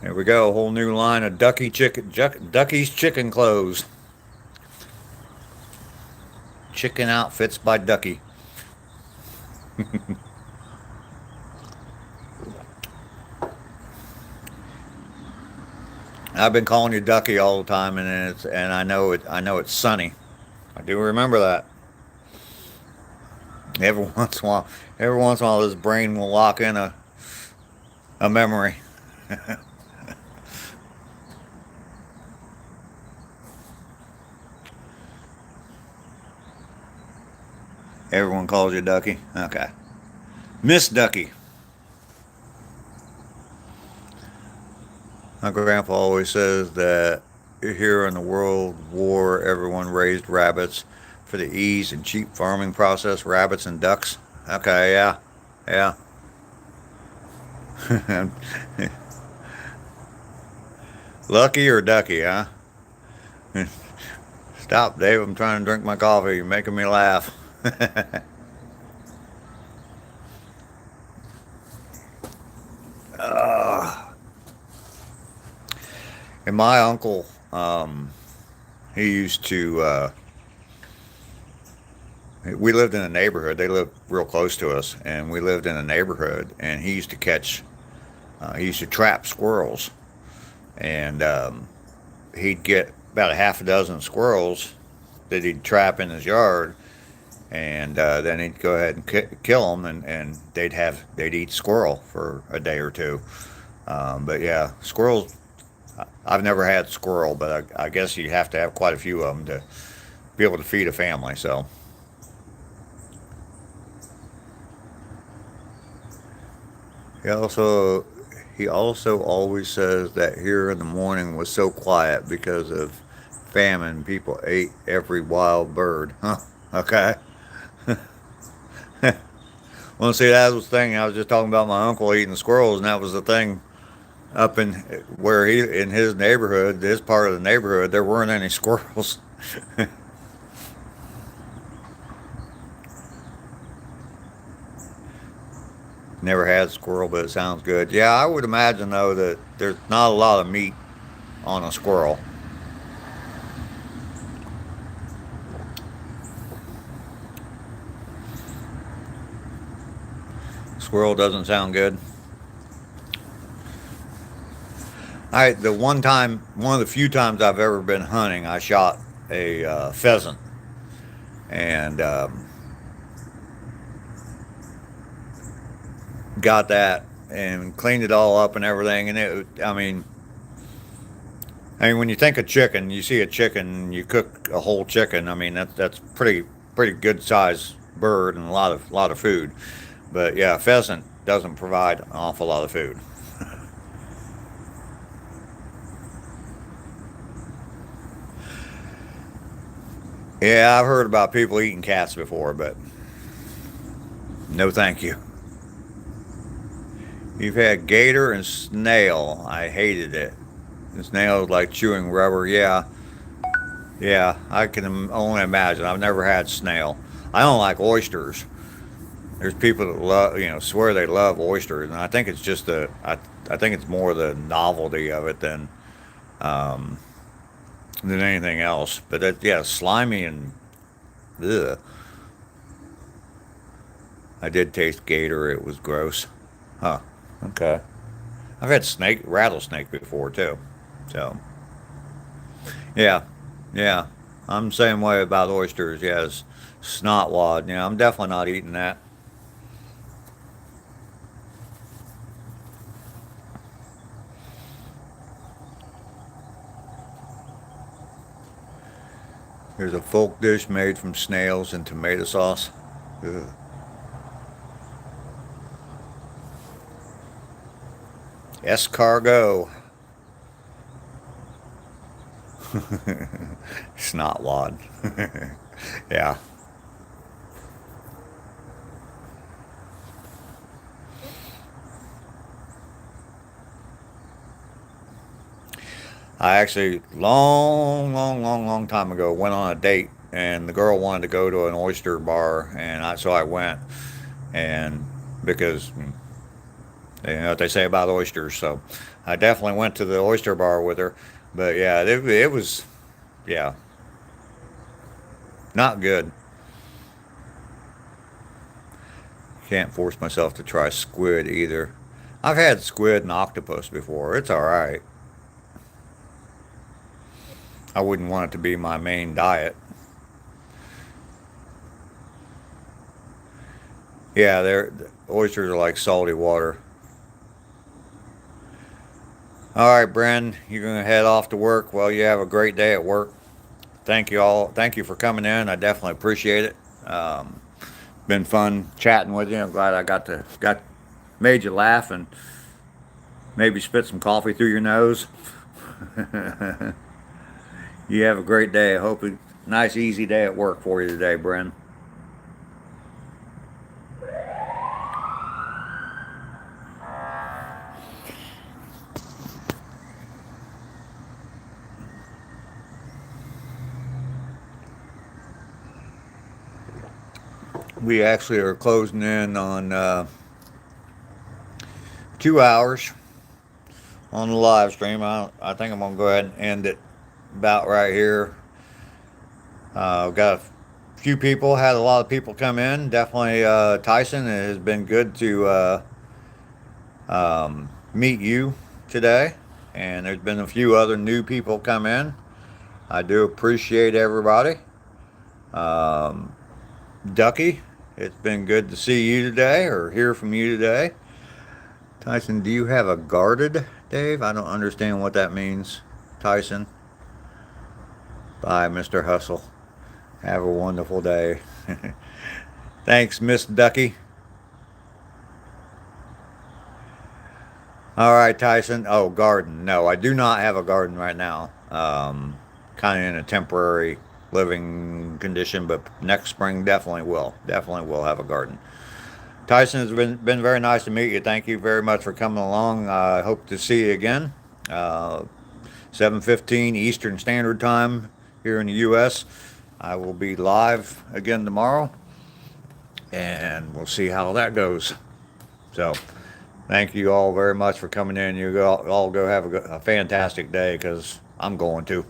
there we go, a whole new line of Ducky's chicken clothes. Chicken outfits by Ducky. I've been calling you Ducky all the time, and I know it's Sunny. I do remember that. Every once in a while, this brain will lock in a memory. Everyone calls you Ducky? Okay. Miss Ducky. My grandpa always says that here in the World War, everyone raised rabbits for the ease and cheap farming process, rabbits and ducks. Okay, yeah. Lucky or Ducky, huh? Stop, Dave. I'm trying to drink my coffee. You're making me laugh. And my uncle, he used to, we lived in a neighborhood. They lived real close to us, and we lived in a neighborhood, and he used to trap squirrels, and he'd get about a half a dozen squirrels that he'd trap in his yard, and then he'd go ahead and kill them, and they'd eat squirrel for a day or two. But yeah, squirrels, I've never had squirrel, but I guess you have to have quite a few of them to be able to feed a family. So he also always says that here in the morning was so quiet because of famine. People ate every wild bird. Huh? Okay. Well, see, that was the thing. I was just talking about my uncle eating squirrels, and that was the thing up in his neighborhood, his part of the neighborhood, there weren't any squirrels. Never had squirrel, but it sounds good. Yeah, I would imagine, though, that there's not a lot of meat on a squirrel. Squirrel doesn't sound good. One of the few times I've ever been hunting, I shot a pheasant, and got that and cleaned it all up and everything. And I mean, when you think of chicken, you see a chicken, you cook a whole chicken. I mean, that's pretty good size bird and a lot of food. But yeah, pheasant doesn't provide an awful lot of food. Yeah, I've heard about people eating cats before, but no thank you. You've had gator and snail. I hated it. The snail is like chewing rubber. Yeah, I can only imagine. I've never had snail. I don't like oysters. There's people that love, swear they love oysters, and I think it's just I think it's more the novelty of it than anything else. But yeah, slimy and ugh. I did taste gator. It was gross. Huh. Okay. I've had rattlesnake before too. So yeah, yeah. I'm the same way about oysters. Yes, snotwad. Yeah, I'm definitely not eating that. There's a folk dish made from snails and tomato sauce. Ugh. Escargot. Snotwad. Yeah. I actually, long time ago, went on a date, and the girl wanted to go to an oyster bar, and so I went, and because you know what they say about oysters, so I definitely went to the oyster bar with her. But yeah, it was, yeah, not good. Can't force myself to try squid either. I've had squid and octopus before. It's all right. I wouldn't want it to be my main diet. Yeah, oysters are like salty water. All right, Bren, you're gonna head off to work. Well, you have a great day at work. Thank you all. Thank you for coming in. I definitely appreciate it. Been fun chatting with you. I'm glad I got made you laugh and maybe spit some coffee through your nose. You have a great day. I hope it's a nice, easy day at work for you today, Bren. We actually are closing in on 2 hours on the live stream. I think I'm going to go ahead and end it about right here. Got a few people, had a lot of people come in. Definitely Tyson, it has been good to meet you today, and there's been a few other new people come in. I do appreciate everybody. Ducky, it's been good to see you today or hear from you today. Tyson, do you have a guarded, Dave? I don't understand what that means, Tyson. Bye, Mr. Hustle. Have a wonderful day. Thanks, Miss Ducky. All right, Tyson. Oh, garden. No, I do not have a garden right now. Kind of in a temporary living condition, but next spring definitely will. Definitely will have a garden. Tyson, it's been very nice to meet you. Thank you very much for coming along. I hope to see you again. 7:15 Eastern Standard Time here in the U.S. I will be live again tomorrow, and we'll see how that goes. So, thank you all very much for coming in. You all go have a fantastic day, because I'm going to.